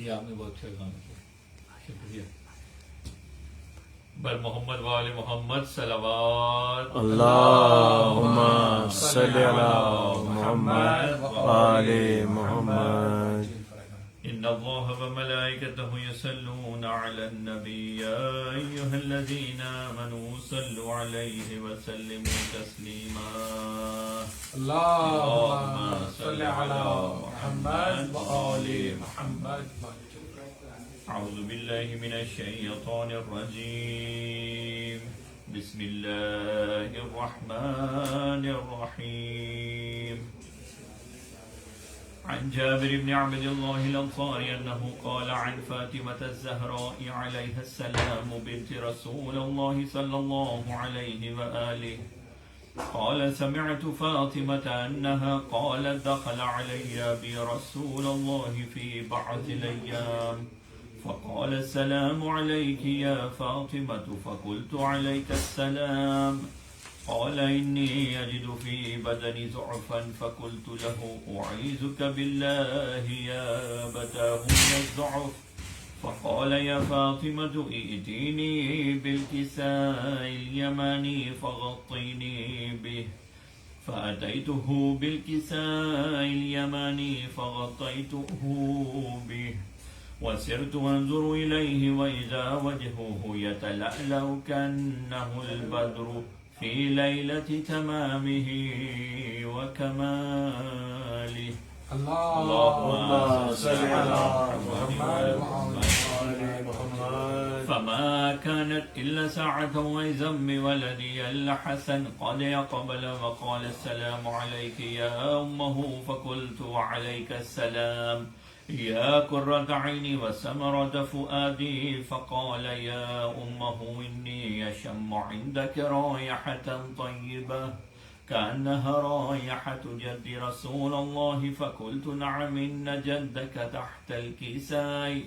یہ آپ نے بہت اچھا کام کیا، شکریہ. بر محمد وآل محمد صلوات. اللہم صلی علی محمد وآل محمد. ان اللہ وملائکتہ یصلون علی النبی یا ایھا الذین آمنوا صلوا علیہ وسلموا تسلیما. اللہم صلی علی محمد وآل محمد. اعوذ باللہ من الشیطان الرجیم. بسم اللہ الرحمن الرحیم. عن جابر بن عبد الله الأنصاري أنه قال عن فاطمة الزهراء عليها السلام بنت رسول الله صلى الله عليه وآله قال سمعت فاطمة أنها قالت دخل علي أبي رسول الله في بعض الأيام فقال السلام عليك يا فاطمة فقلت عليك السلام. قال إني أجد في بدني ضعفا فقلت له أعيذك بالله يا أبتاه من الضعف. فقال يا فاطمة ائتيني بالكساء اليماني فغطيني به. فأتيته بالكساء اليماني فغطيته به وسرت أنظر إليه وإذا وجهه يتلألأ كأنه البدر في ليلة تمامه وكماله. اللهم صل على محمد وعلى محمد. فما كانت إلا ساعة وإذا بولدي الحسن قد أقبل وقال السلام عليك يا أمه فقلت وعليك السلام يا قرة عيني وثمرة فؤادي. فقال يا أمه إني أشم عندك رائحة طيبة كأنها رائحة جد رسول الله. فقلت نعم إن جدك تحت الكساء.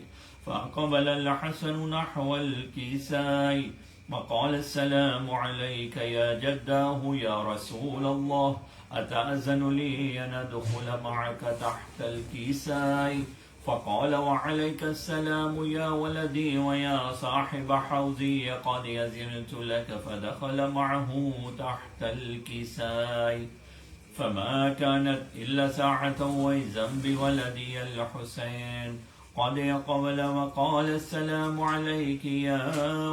فأقبل الحسن نحو الكساء وقال السلام عليك يا جداه يا رسول الله أتأذن لي أن أدخل معك تحت الكساء. فقال وعليك السلام يا ولدي ويا صاحب حوضي قد أذنت لك. فدخل معه تحت الكساء. فما كانت إلا ساعة وإذا بولدي الحسين قد أقبل وقال السلام عليك يا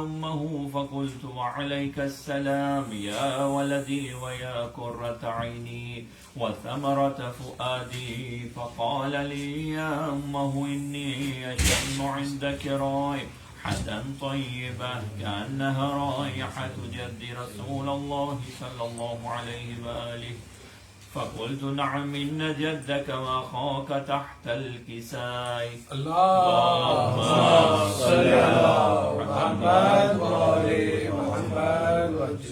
أمه. فقلت وعليك السلام يا ولدي ويا قرة عيني وثمرة فؤادي. فقال لي يا أمه إني أشم عندك رائحة طيبة كأنها رائحة جد رسول الله صلى الله عليه وآله. فقلت نعم إن جدك وأخاك تحت الكساء. اللهم صل على محمد وآل محمد.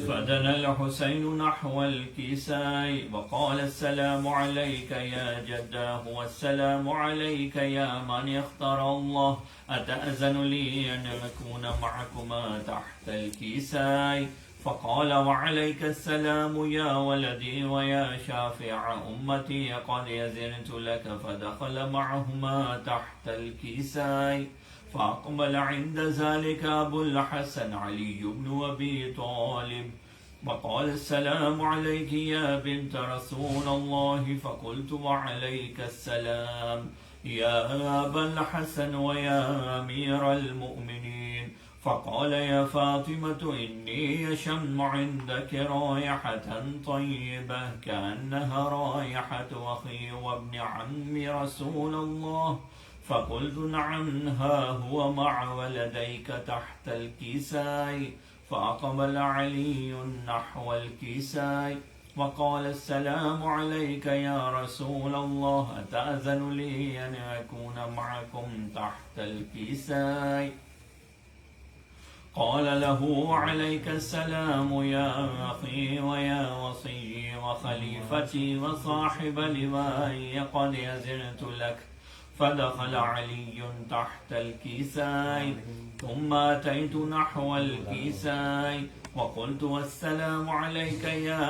فدنا الحسين نحو الكساء وقال السلام عليك يا جداه والسلام عليك يا من اختار الله أتأذن لي أن أكون معكما تحت الكساء. فقال وعليك السلام يا ولدي ويا شافع أمتي قد أذنت لك. فدخل معهما تحت الكساء. فأقبل عند ذلك أبو الحسن علي بن أبي طالب وقال السلام عليك يا بنت رسول الله. فقلت وعليك السلام يا أبا الحسن ويا أمير المؤمنين. فقال يا فاطمة إني أشم عندك رائحة طيبة كأنها رائحة أخي وابن عم رسول الله. فقلت نعم ها هو مع ولديك تحت الكساء. فأقبل علي نحو الكساء وقال السلام عليك يا رسول الله أتأذن لي أن أكون معكم تحت الكساء. قال له عليك السلام يا أخي ويا وصي وخليفتي وصاحب لوائي قد أذنت لك. فدخل علي تحت الكساء ثم أتيت نحو الكساء وقلت والسلام عليك يا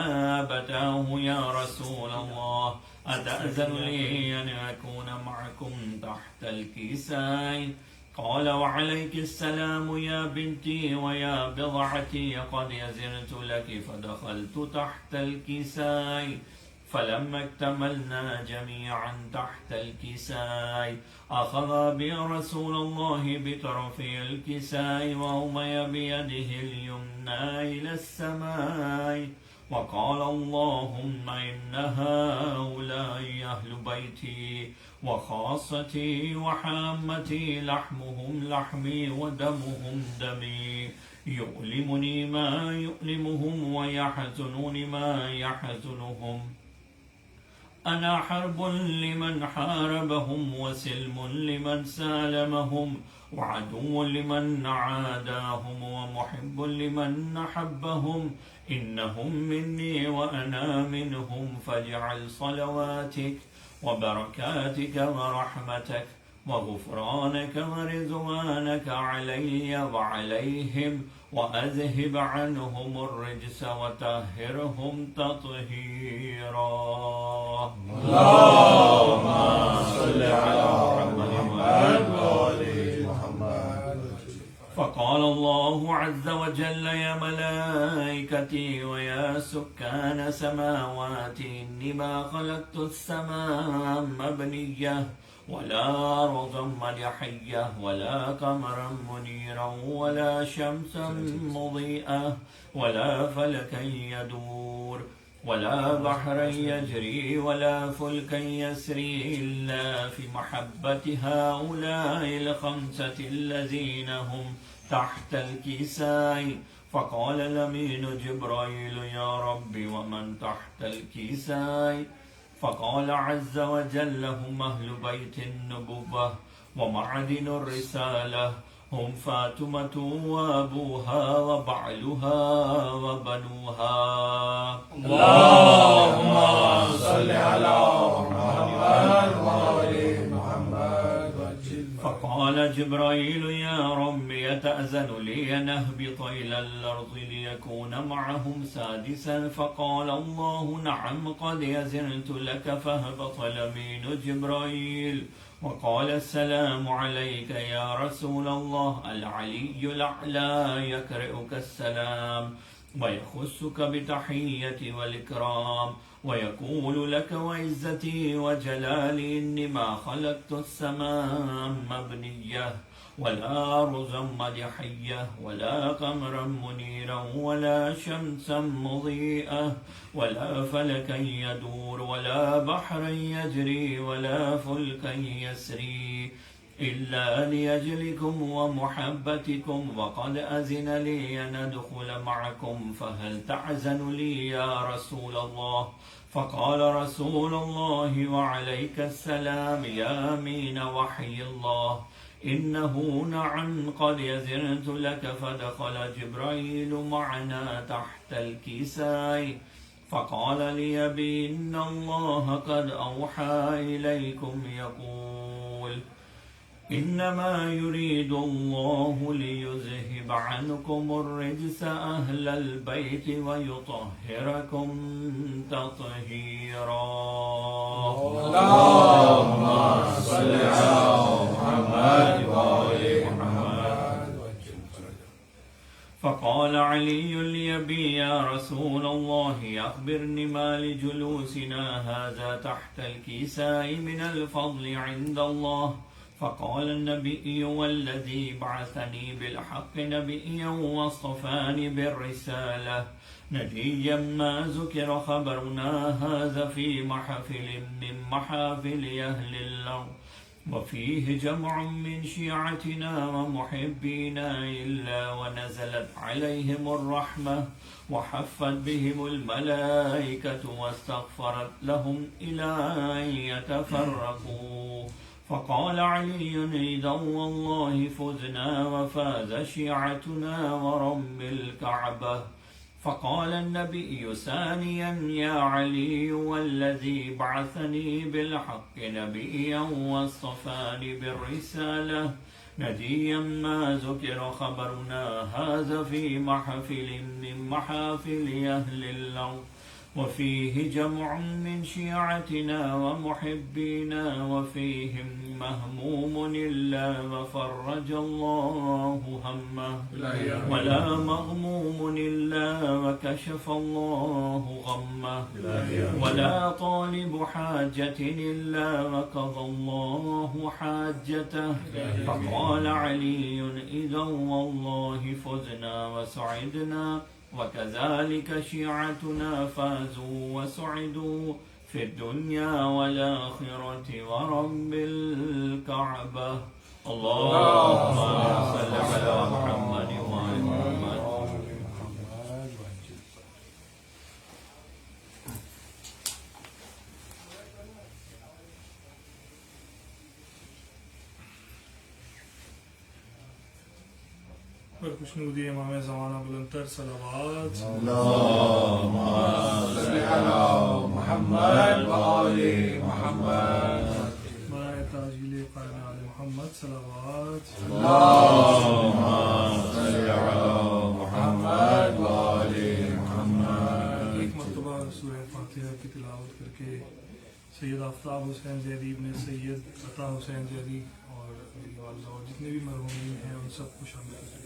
أبتاه يا رسول الله أتأذن لي أن أكون معكم تحت الكيسين؟ قال وعليك السلام يا بنتي ويا بضعتي قد يزرت لك. فدخلت تحت الكيسين، فلما اكتملنا جميعا تحت الكساء أخذ بي رسول الله بطرف الكساء وأومي بيده اليمنى إلى السماء وقال اللهم إن هؤلاء أهل بيتي وخاصتي وحامتي، لحمهم لحمي ودمهم دمي، يؤلمني ما يؤلمهم ويحزنني ما يحزنهم. أنا حرب لمن حاربهم وسلم لمن سالمهم وعدو لمن عاداهم ومحب لمن أحبهم. إنهم مني وأنا منهم، فاجعل صلواتك وبركاتك ورحمتك وغفرانك ورضوانك علي وعليهم، وأذهب عنهم الرجس وطهرهم تطهيرا. اللهم صل على محمد وآل محمد. فقال الله عز وجل يا ملائكتي ويا سكان سماواتي إني ما خلقت السماء مبنية ولا أرضا ملحية ولا قمرا منيرا ولا شمسا مضيئة ولا فلكا يدور ولا بحرا يجري ولا فلكا يسري إلا في محبة هؤلاء الخمسة الذين هم تحت الكيساء. فقال الأمين جبرائيل يا رب ومن تحت الكيساء؟ فقال عز وجل هم أهل بيت النبوة ومعدن الرسالة، هم فاطمة وأبوها وبعلها وبنوها. اللهم صل على محمد وآل محمد. فقال جبرائيل يا رب يتأذن لي أن أهبط إلى الأرض ليكون معهم سادسا؟ فقال الله نعم قد يزنت لك. فهبط الأمين جبرائيل وقال السلام عليك يا رسول الله. العلي الأعلى يقرئك السلام ويخصك بتحية والإكرام ويقول لك وعزتي وجلالي إني ما خلقت السماء مبنية ولا أرضا ملحية ولا قمرا منيرا ولا شمسا مضيئة ولا فلكا يدور ولا بحرا يجري ولا فلكا يسري إلا لأجلكم ومحبتكم، وقد أذن لي أن أدخل معكم، فهل تعزن لي يا رسول الله؟ فقال رسول الله وعليك السلام يا أمين وحي الله إنه نعم قد يزنت لك. فدخل جبرائيل معنا تحت الكيساء فقال لي أبي إن الله قد أوحى إليكم يقول إنما يريد الله ليذهب عنكم الرجس أهل البيت ويطهركم تطهيرا. اللهم صل على محمد وآل محمد. فقال علي لأبي يا رسول الله أخبرني ما لجلوسنا هذا تحت الكيساء من الفضل عند الله. فقال النبي والذي بعثني بالحق نبيا واصطفاني بالرسالة نجيا ما ذكر خبرنا هذا في محفل من محافل أهل الأرض وفيه جمع من شيعتنا ومحبينا إلا ونزلت عليهم الرحمة وحفت بهم الملائكة واستغفرت لهم إلى أن يتفرقوا. فقال علي إذا والله فزنا وفاز شيعتنا ورب الكعبة. فقال النبي ثانيا يا علي والذي بعثني بالحق نبيا واصطفاني بالرسالة نجيا ما ذكر خبرنا هذا في محفل من محافل أهل الأرض وفيه جمع من شيعتنا ومحبينا وفيهم مهموم إلا وفرج الله همه ولا مغموم إلا وكشف الله غمه ولا طالب حاجة إلا وقضى الله حاجته فقال علي إذا والله فزنا وسعدنا وكذلك شيعتنا فازوا وسعدوا في الدنيا والآخرة ورب الكعبة اللهم صل على محمد وعلى محمد. پر خوشنودی امام زمانہ بلندتر صلوات اللهم صل على محمد وآل محمد برائے تاجیل قائم آل محمد صلوات اللهم صل على محمد وآل محمد. ایک مرتبہ سورہ فاتحہ کی تلاوت کر کے سید آفتاب حسین زیدی ابن سید عطا حسین زیدی اور میری والدہ اور جتنے بھی مرحومین ہیں ان سب کو شامل کر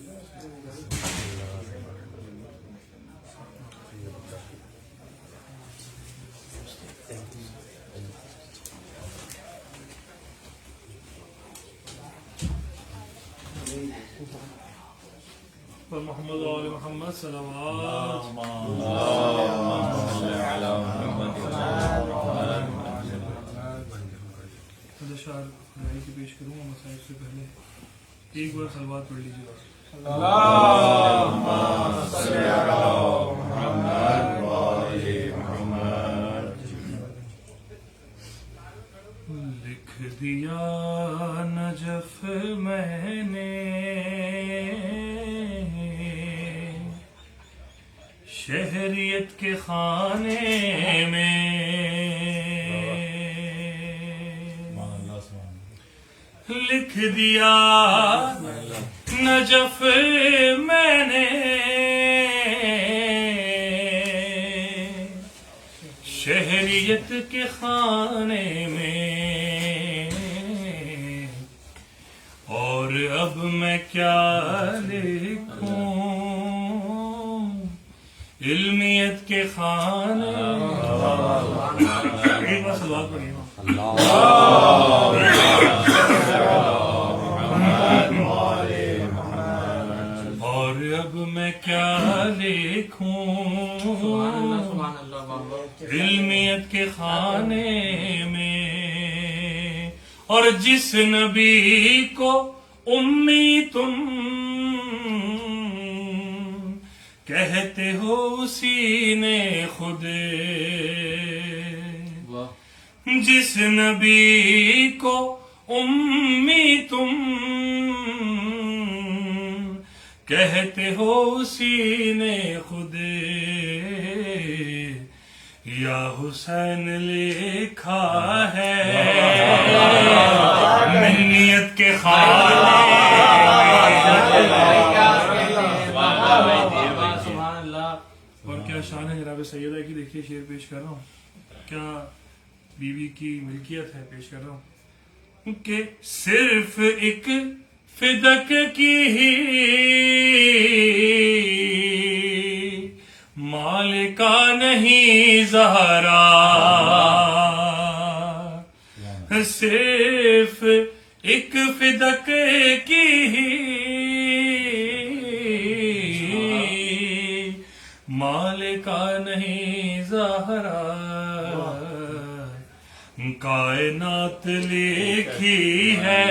محمد و آل محمد صلوات. شعر خدائی کی پیش کروں گا مسائل سے پہلے ایک بار صلوات پڑھ لیجیے گا. اللهم صل على محمد وآل محمد. لکھ دیا نجف میں نے شہریت کے خانے میں لکھ دیا نجف میں نے شہریت کے خانے میں اور اب میں کیا لکھوں علمیت کے خانے ایک بار صلوات پڑھیے. اور اب میں کیا لکھوں علمیت کے خانے میں اور جس نبی کو امی تم کہتے ہو اسی نے خود جس نبی کو امی تم کہتے ہو اسی نے خود یا حسین لکھا ہے منیت کے خانے اور کیا شان ہے جناب سیدہ کی. دیکھیے شعر پیش کر رہا ہوں, کیا بیوی کی ملکیت ہے پیش کر رہا ہوں کہ صرف ایک فدق کی ہی مالکہ نہیں زہرا صرف ایک فدق کی ہی مالکہ نہیں زہرا کائنات لکھی ہے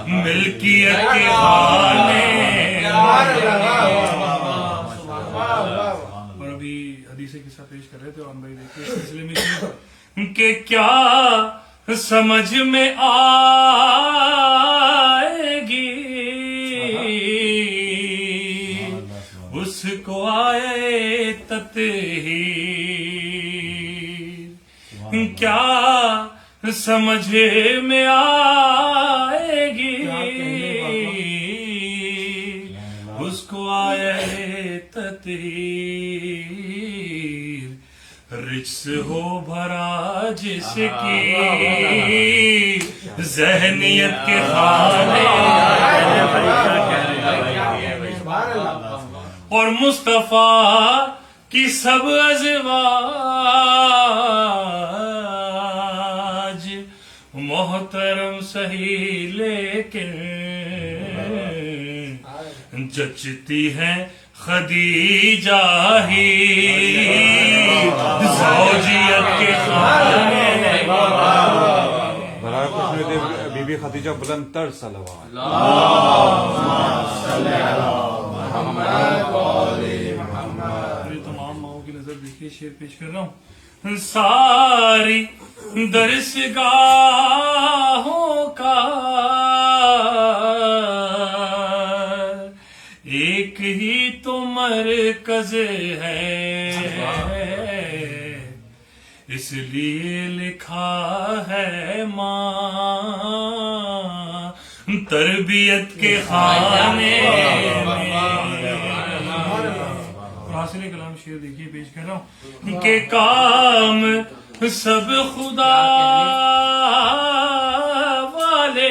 ملکیت کے خانے. اور ابھی حدیث قصہ پیش کر رہے تھے اور بھائی دیکھیے اس سلسلے میں کہ کیا سمجھ میں آئے گی اس کو آئے تطہیر کیا سمجھ میں آئے تطہیر رجس ہو بھرا جس کی ذہنیت کے خانے اور مصطفیٰ کی سب ازواج محترم صحیح لیکن جچتی ہیں خدیجہ ہی زوجیت کے خانے برائے خوش بی بی خدیجہ بلند تر صلوات میری تمام ماؤں کی نظر دیکھیے شعر پیش کر رہا ہوں ساری درسگاہوں کا ایک ہی تو مرکز ہے اس لیے لکھا ہے ماں تربیت کے خانے حاصل کلام شعر دیکھیے پیش کر رہا ہوں کہ کام سب خدا والے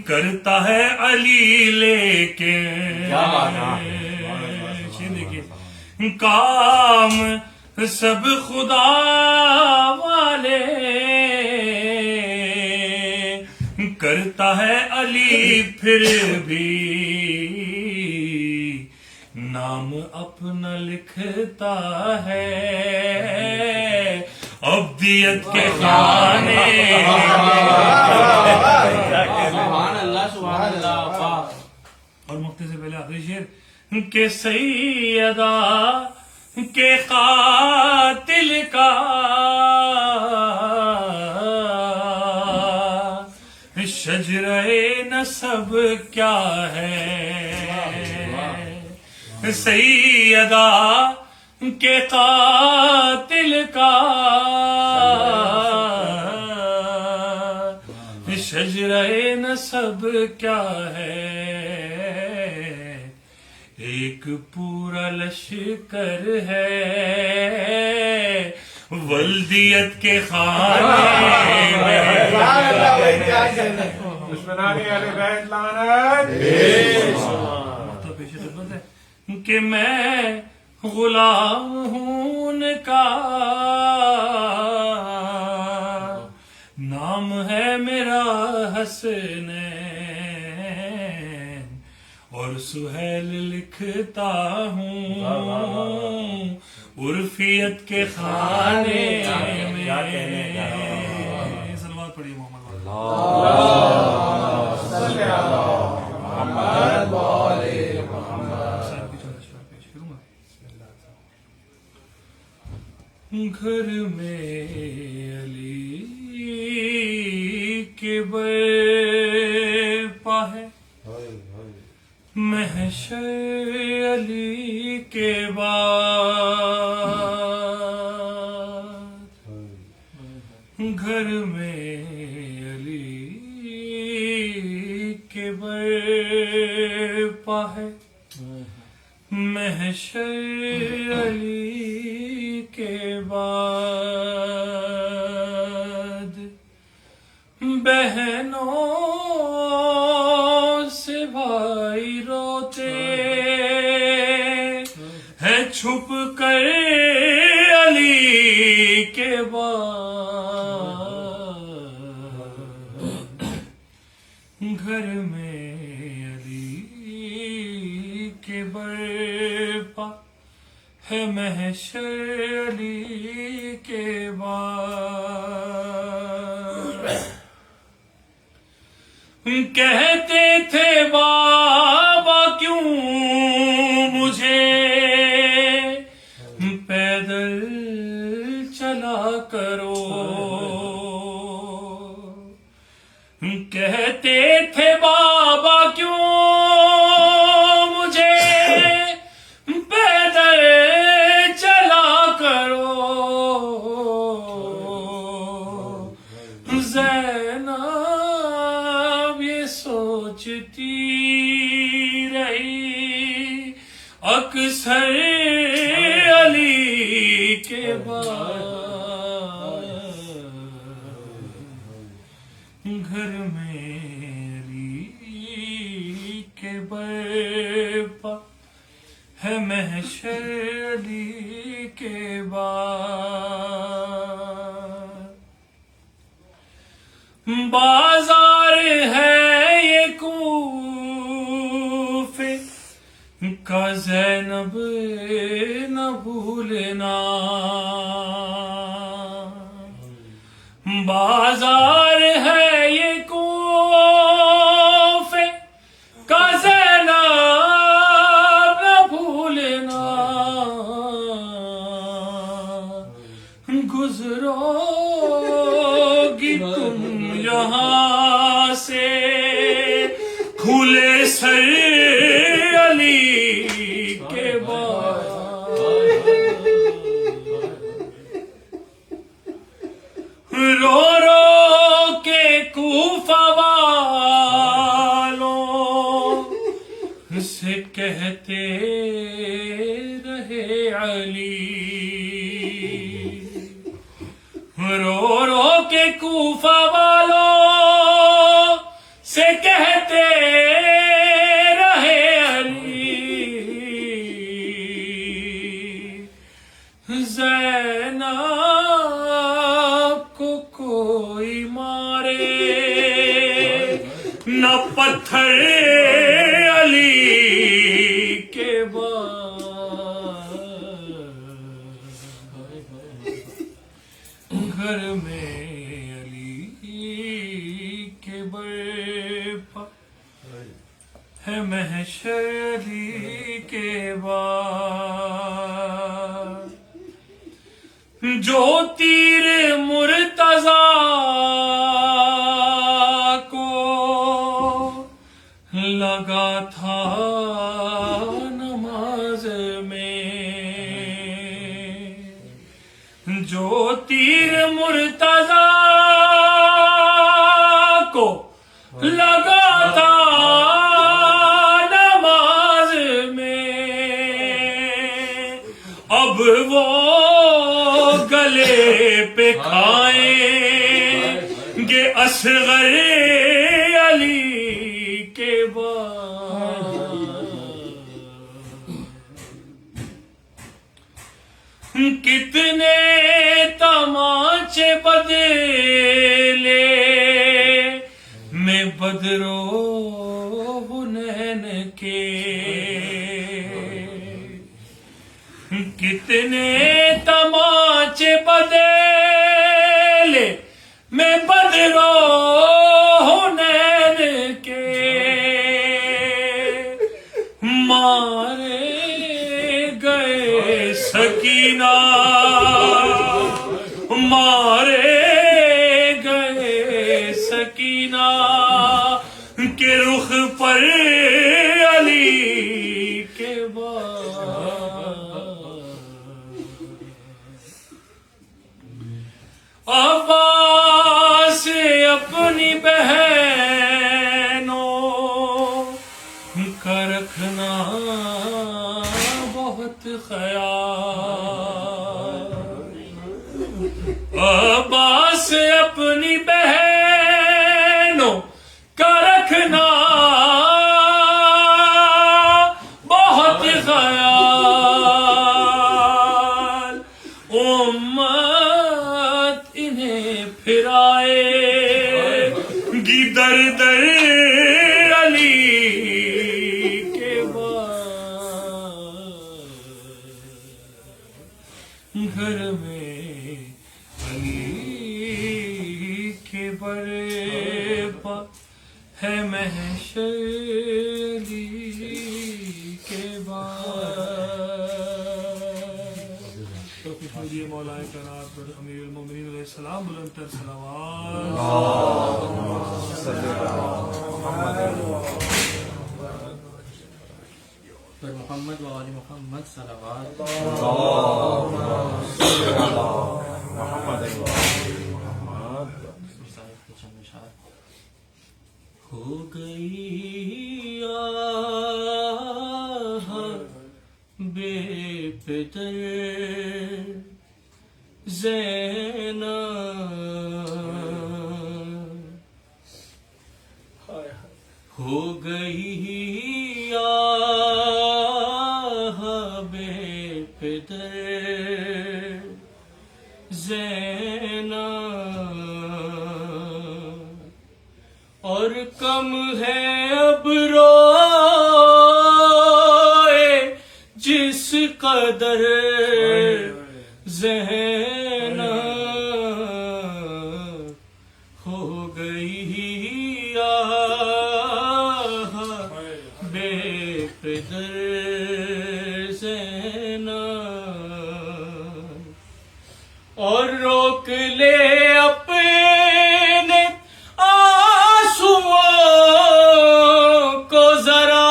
کرتا ہے علی لیکن دیکھیے کام سب خدا والے کرتا ہے علی پھر بھی نام اپنا لکھتا ہے ابدیت کے خانے اور مفتی سے پہلے آخری شعر کہ سیدہ کے قاتل کا شجرہ نسب کیا ہے سیدہ کے قاتل کا شجرہ نسب کیا ہے ایک پورا لشکر ہے ولدیت کے خانے پیش خدمت ہے کہ میں غلام ہوں ان کا نام ہے میرا حسنین اور سہیل لکھتا ہوں عرفیت کے خانے میں صلوات پڑھیے محمد گھر میں علی کے برپا ہے محشر علی کے بعد گھر میں علی کے برپا ہے محشر علی کے بعد بہنوں سے بھائی روتے ہیں چھپ کر علی کے بعد گھر میں علی کے برپا ہے محشر علی کے بعد کہتے تھے بابا کیوں مجھے پیدل چلا کرو کہتے تھے بابا کیوں مجھے پیدل چلا کرو زینب یہ سوچتی سر علی کے بعد گھر میں علی کے برپا ہے محشر علی کے بعد بازار ہے یہ کوفے کا زینب نہ بھولنا بازار ہے یہ کوفے کا زینب نہ بھولنا گزرو گی تم یہاں سے کھلے سر علی کے بعد رو رو کے کوفہ والوں سے کہتے رہے علی رو رو کے کوفہ والوں سے کہتے رہے علی زینب کو کوئی مارے نہ پتھر علی کے بعد گھر میں علی کے برپا ہے محشر علی کے بعد جو تیر مرتضیٰ کو لگا تھا نماز میں جو تیر مرتضیٰ کو لگا تھا نماز میں اب وہ گلے پہ کھائیں گے اصغر علی کے بعد کتنے تماچے بدلے میں بدر و حنین کے کتنے تماچے بدلے میں بدر و حنین کے مارے گئے سکینہ مارے گئے سکینہ کے رخ پر علی کے بعد عباس اپنی بہنوں کا رکھنا بہت خیال عباس اپنی بہنوں کا رکھنا بہت خیال امت انہیں پھرائے گی در در علی کے بعد گھر میں علی کے برپا ہے محشر علی کے بعد توفیق مولا کرات پر امیر المومنین علیہ السلام بلند تر صلوات پر محمد و آل محمد صلوات ہو گئی بے زینب ہو گئی بے پدر زینب اور کم ہے اب روئے جس قدر زینب ہو گئی بے پدر زینب اور روک لے اپنے آنسوؤں کو ذرا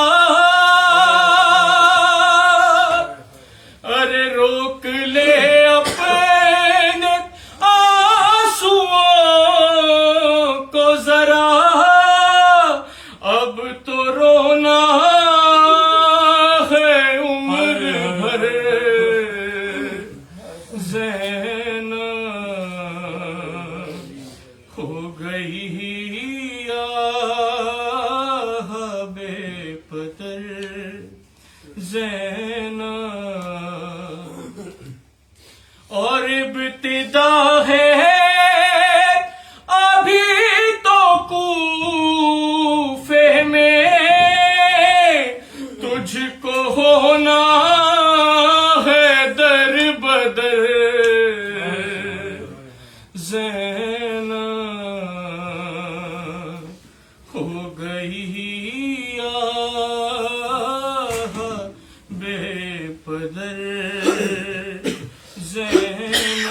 ارے روک لے اپنے آنسوؤں کو ذرا اب تو رونا ہے عمر بھر زینب ہو گئی بے پدر زینب اور ابتدا ہے ابھی تو کوفے میں تجھ کو ہونا ہے در بدر زینب ہو گئی بے پدر زینب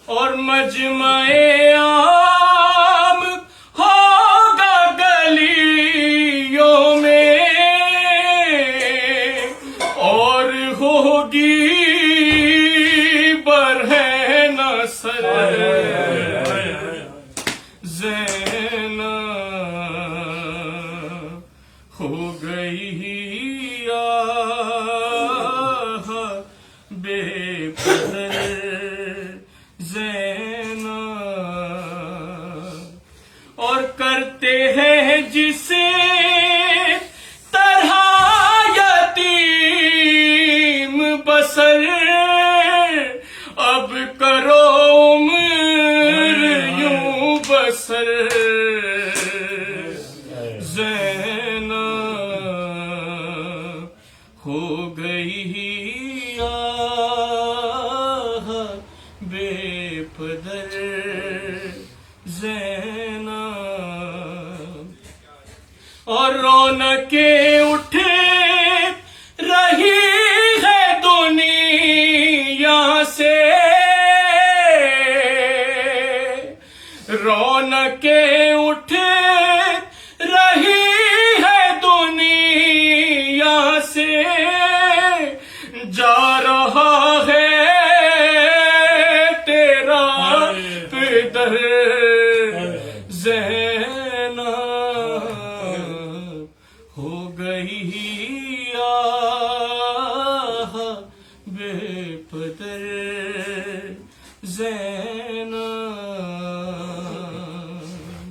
اور مجمع عام ہوگا گلیوں میں اور ہوگی برہن سر زینب ہو گئی بے پدر زینب اور کرتے ہیں جسے طرح یتیم بسر اب کرو عمر یوں بسر زینب ہو گئی بے پدر زینب اور رونقیں اٹھے رہی ہے دنیا سے رونقیں اٹھے رہی ہے دنیا سے جا رہا ہے تیرا پدر زینب ہو گئی بے پدر زینب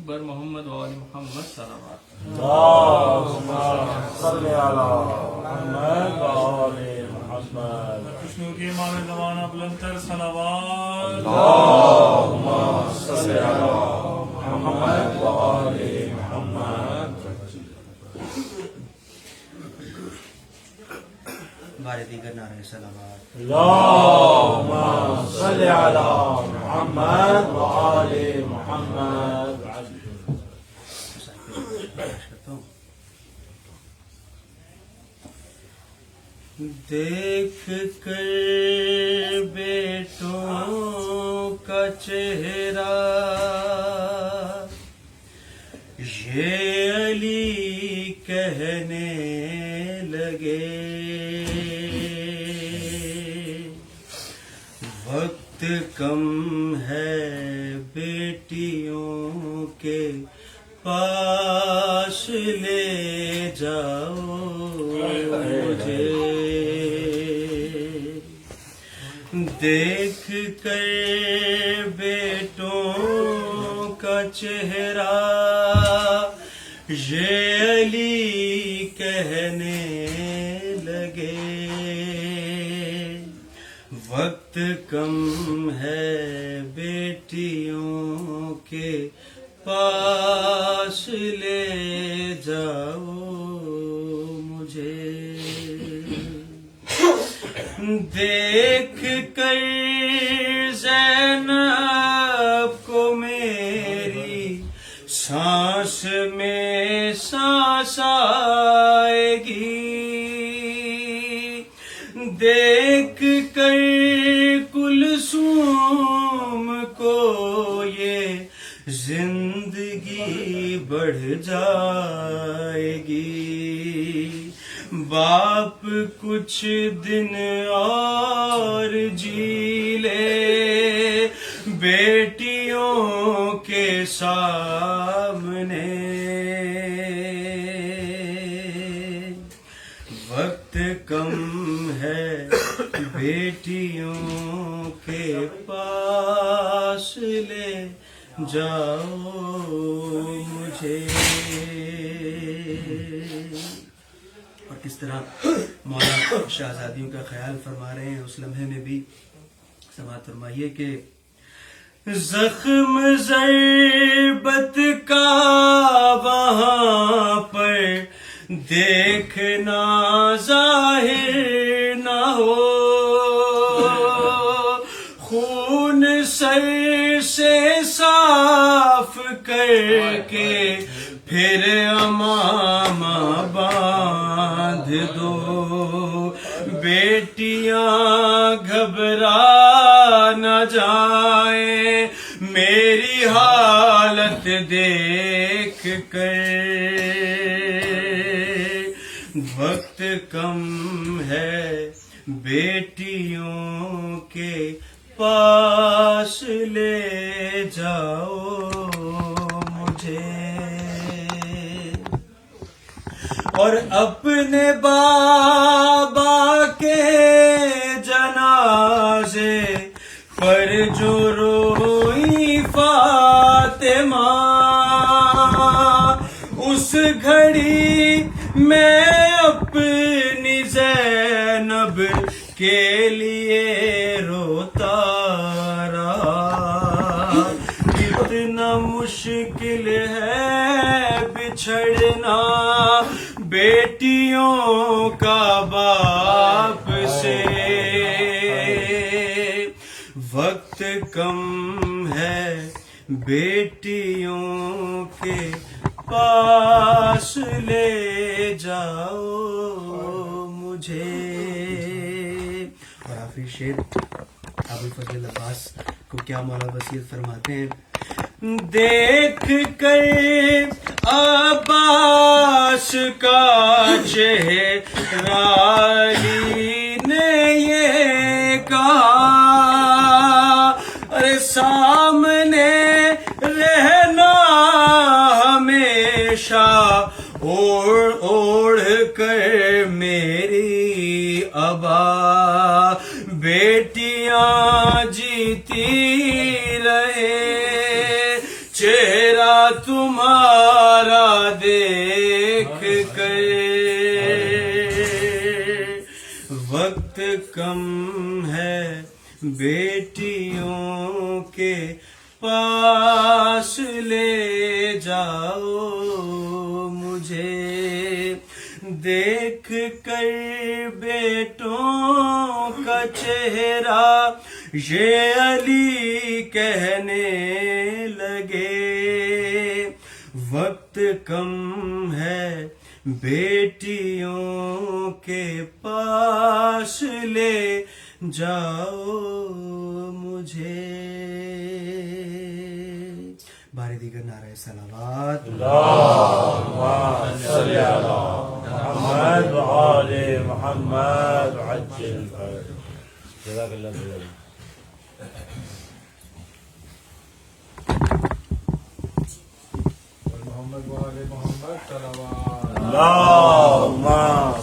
بر محمد و آل محمد صلوات اللهم صل على محمد وآل محمد خوشنو کے امام زمانہ بلندتر صلوات اللهم صل على محمد وآل محمد بارے دیگر نعرے صلوات اللهم صل على محمد وآل محمد دیکھ کر بیٹوں کا چہرہ یہ علی کہنے لگے وقت کم ہے بیٹیوں کے پاس لے جاؤ مجھے دیکھ کر بیٹوں کا چہرہ یہ علی کہنے لگے وقت کم ہے بیٹیوں کے پاس لے جاؤ مجھے دیکھ کر زینب کو میری سانس میں سانس آئے گی دیکھ کر کلثوم کو یہ زندگی بڑھ جائے گی باپ کچھ دن اور جی لے بیٹیوں کے سامنے وقت کم ہے بیٹیوں کے پاس لے جاؤ مجھے اور کس طرح مولا شہزادیوں کا خیال فرما رہے ہیں اس لمحے میں بھی سماعت فرمائیے کہ زخم ضربت کا وہاں پر دیکھنا ظاہر نہ ہو خون سر سے صاف کر کے پھر امامہ باندھ دو بیٹیاں گھبرا نہ جائیں میری حالت دیکھ کر وقت کم ہے بیٹیوں کے پاس لے جاؤ مجھے اور اپنے بابا کے جنازے پر جو روئی فاطمہ اس گھڑی میں اپنی زینب کے لیے روتا رہا کتنا مشکل ہے بچھڑنا بیٹیوں کا باپ سے وقت کم ہے بیٹیوں کے پاس لے جاؤ مجھے اور آخری شعر ابوالفضل عباس کو کیا مولا وصیت فرماتے ہیں دیکھ کر عباس کا چہرہ علی نے یہ کہا ارے سامنے رہنا ہمیشہ اوڑھ اوڑھ کر میری ابا بیٹیاں جیتی رہے چہرہ تمہارا دیکھ کر وقت کم ہے بیٹیوں کے پاس لے جاؤ مجھے دیکھ کر بیٹوں کا چہرہ یہ علی کہنے لگے وقت کم ہے بیٹیوں کے پاس لے جاؤ مجھے بار دیگر نعرہ صلوات اللهم صل على محمد وآل محمد وعجل جزاك الله خيرا محمد وآل محمد صلوات اللهم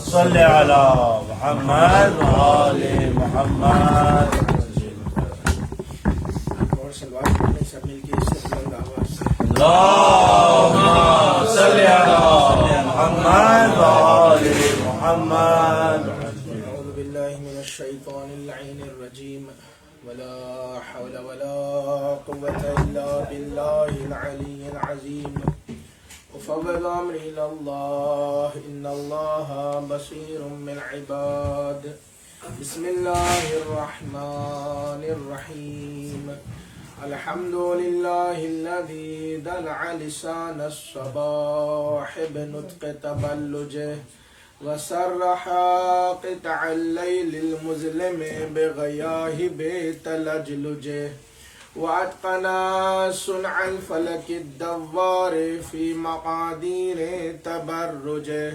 صل على محمد وآل محمد اللهم صل على محمد وآل محمد. أعوذ بالله من الشيطان اللعين الرجيم ولا حول ولا قوة إلا بالله العلي العظيم. وفوض أمري إلى الله إن الله بصير بالعباد. بسم الله الرحمن الرحيم. الحمد لله الذي دلع لسان الصباح بنطق تبلجه وسرح قطع الليل المظلم بغياهب تلجلجه وأتقن صنع الفلك الدوار في مقادير تبرجه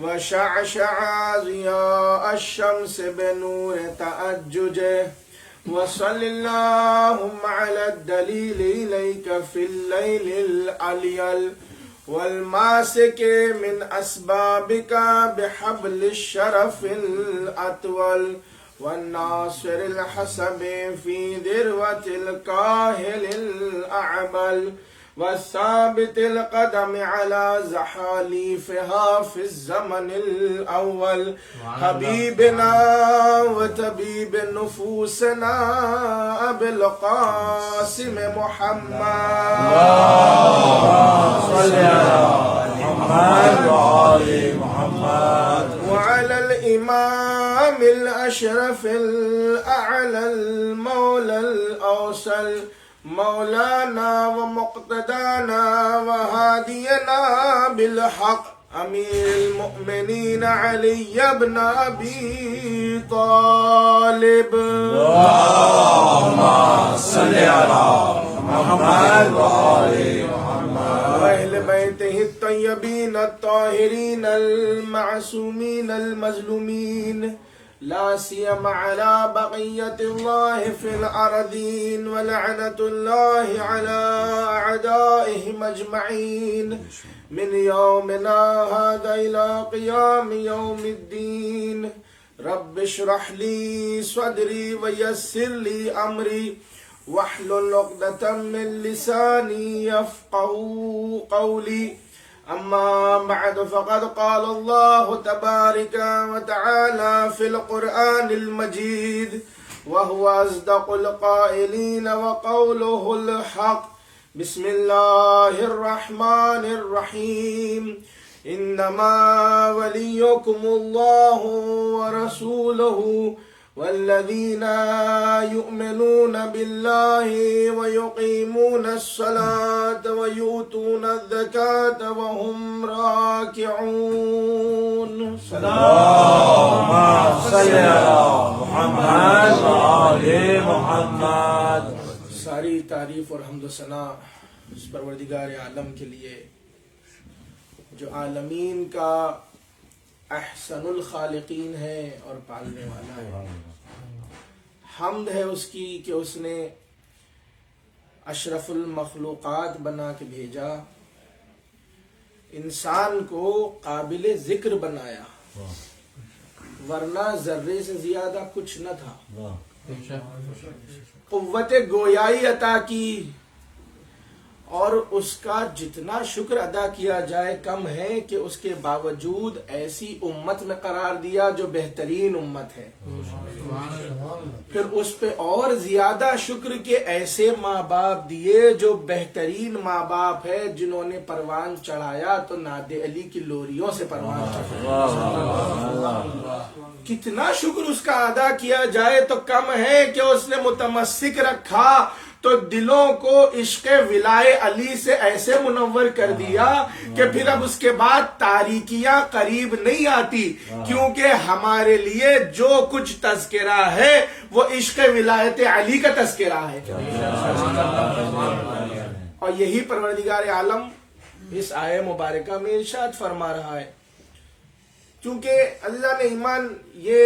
وشعشع ضياء الشمس بنور تأججه. وصل اللهم على الدليل إليك في الليل الأليل والماسك من أسبابك بحبل الشرف الأطول والناصر الحسب في ذروة الكاهل الأعمل والثابت القدم على زحاليفها في الزمن الأول حبيبنا وطبيب نفوسنا أبي القاسم محمد. صل على محمد وآل محمد. وعلى الإمام الأشرف الأعلى المولى الأوصل مولانا ومقتدانا وهادينا بالحق أمير المؤمنين علي بن أبي طالب. اللهم صل على محمد وآل محمد وأهل بيته الطيبين الطاهرين المعصومين المظلومين لا سيما على بقية الله في الأرضين ولعنة الله على أعدائهم أجمعين من يومنا هذا إلى قيام يوم الدين. رب اشرح لي صدري ويسر لي أمري واحلل عقدة من لساني يفقهوا قولي. أما بعد فقد قال الله تبارك وتعالى في القرآن المجيد وهو أصدق القائلين وقوله الحق. بسم الله الرحمن الرحيم. إنما وليكم الله ورسوله والذين يؤمنون بالله ويقيمون الصلاة ويؤتون الزكاة وهم راكعون. اللهم صل على محمد وآل محمد. ساری تعریف اور حمد و ثنا اس پروردگار عالم کے لیے جو عالمین کا احسن الخالقین ہے اور پالنے والا ہے. حمد ہے اس کی کہ اس نے اشرف المخلوقات بنا کے بھیجا، انسان کو قابل ذکر بنایا، ورنہ ذرے سے زیادہ کچھ نہ تھا. قوت گویائی عطا کی اور اس کا جتنا شکر ادا کیا جائے کم ہے کہ اس کے باوجود ایسی امت میں قرار دیا جو بہترین امت ہے. پھر اس پہ اور زیادہ شکر کے ایسے ماں باپ دیے جو بہترین ماں باپ ہے، جنہوں نے پروان چڑھایا تو ناد علی کی لوریوں سے پروان چڑھایا. کتنا شکر اس کا ادا کیا جائے تو کم ہے کہ اس نے متمسک رکھا تو دلوں کو عشق ولائے علی سے ایسے منور کر دیا کہ پھر اب اس کے بعد تاریکیاں قریب نہیں آتی، کیونکہ ہمارے لیے جو کچھ تذکرہ ہے وہ عشق ولایت علی کا تذکرہ ہے. اور یہی پروردگار عالم اس آیہ مبارکہ میں ارشاد فرما رہا ہے، کیونکہ اللہ نے ایمان یہ